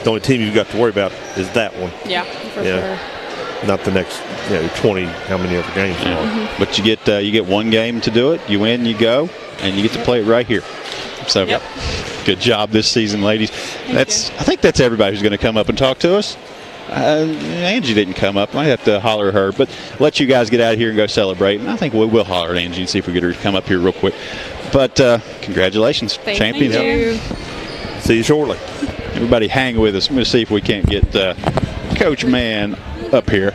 only team you've got to worry about is that one. Yeah, for sure. Not the next 20, how many other games there are. But you get one game to do it. You win, you go, and you get to play it right here. So good job this season, ladies. I think that's everybody who's going to come up and talk to us. Angie didn't come up. I have to holler at her, but let you guys get out of here and go celebrate. And I think we'll holler at Angie and see if we get her to come up here real quick. But congratulations, champion. Thank you. See you shortly. Everybody hang with us. I'm going to see if we can't get Coach Mann up here.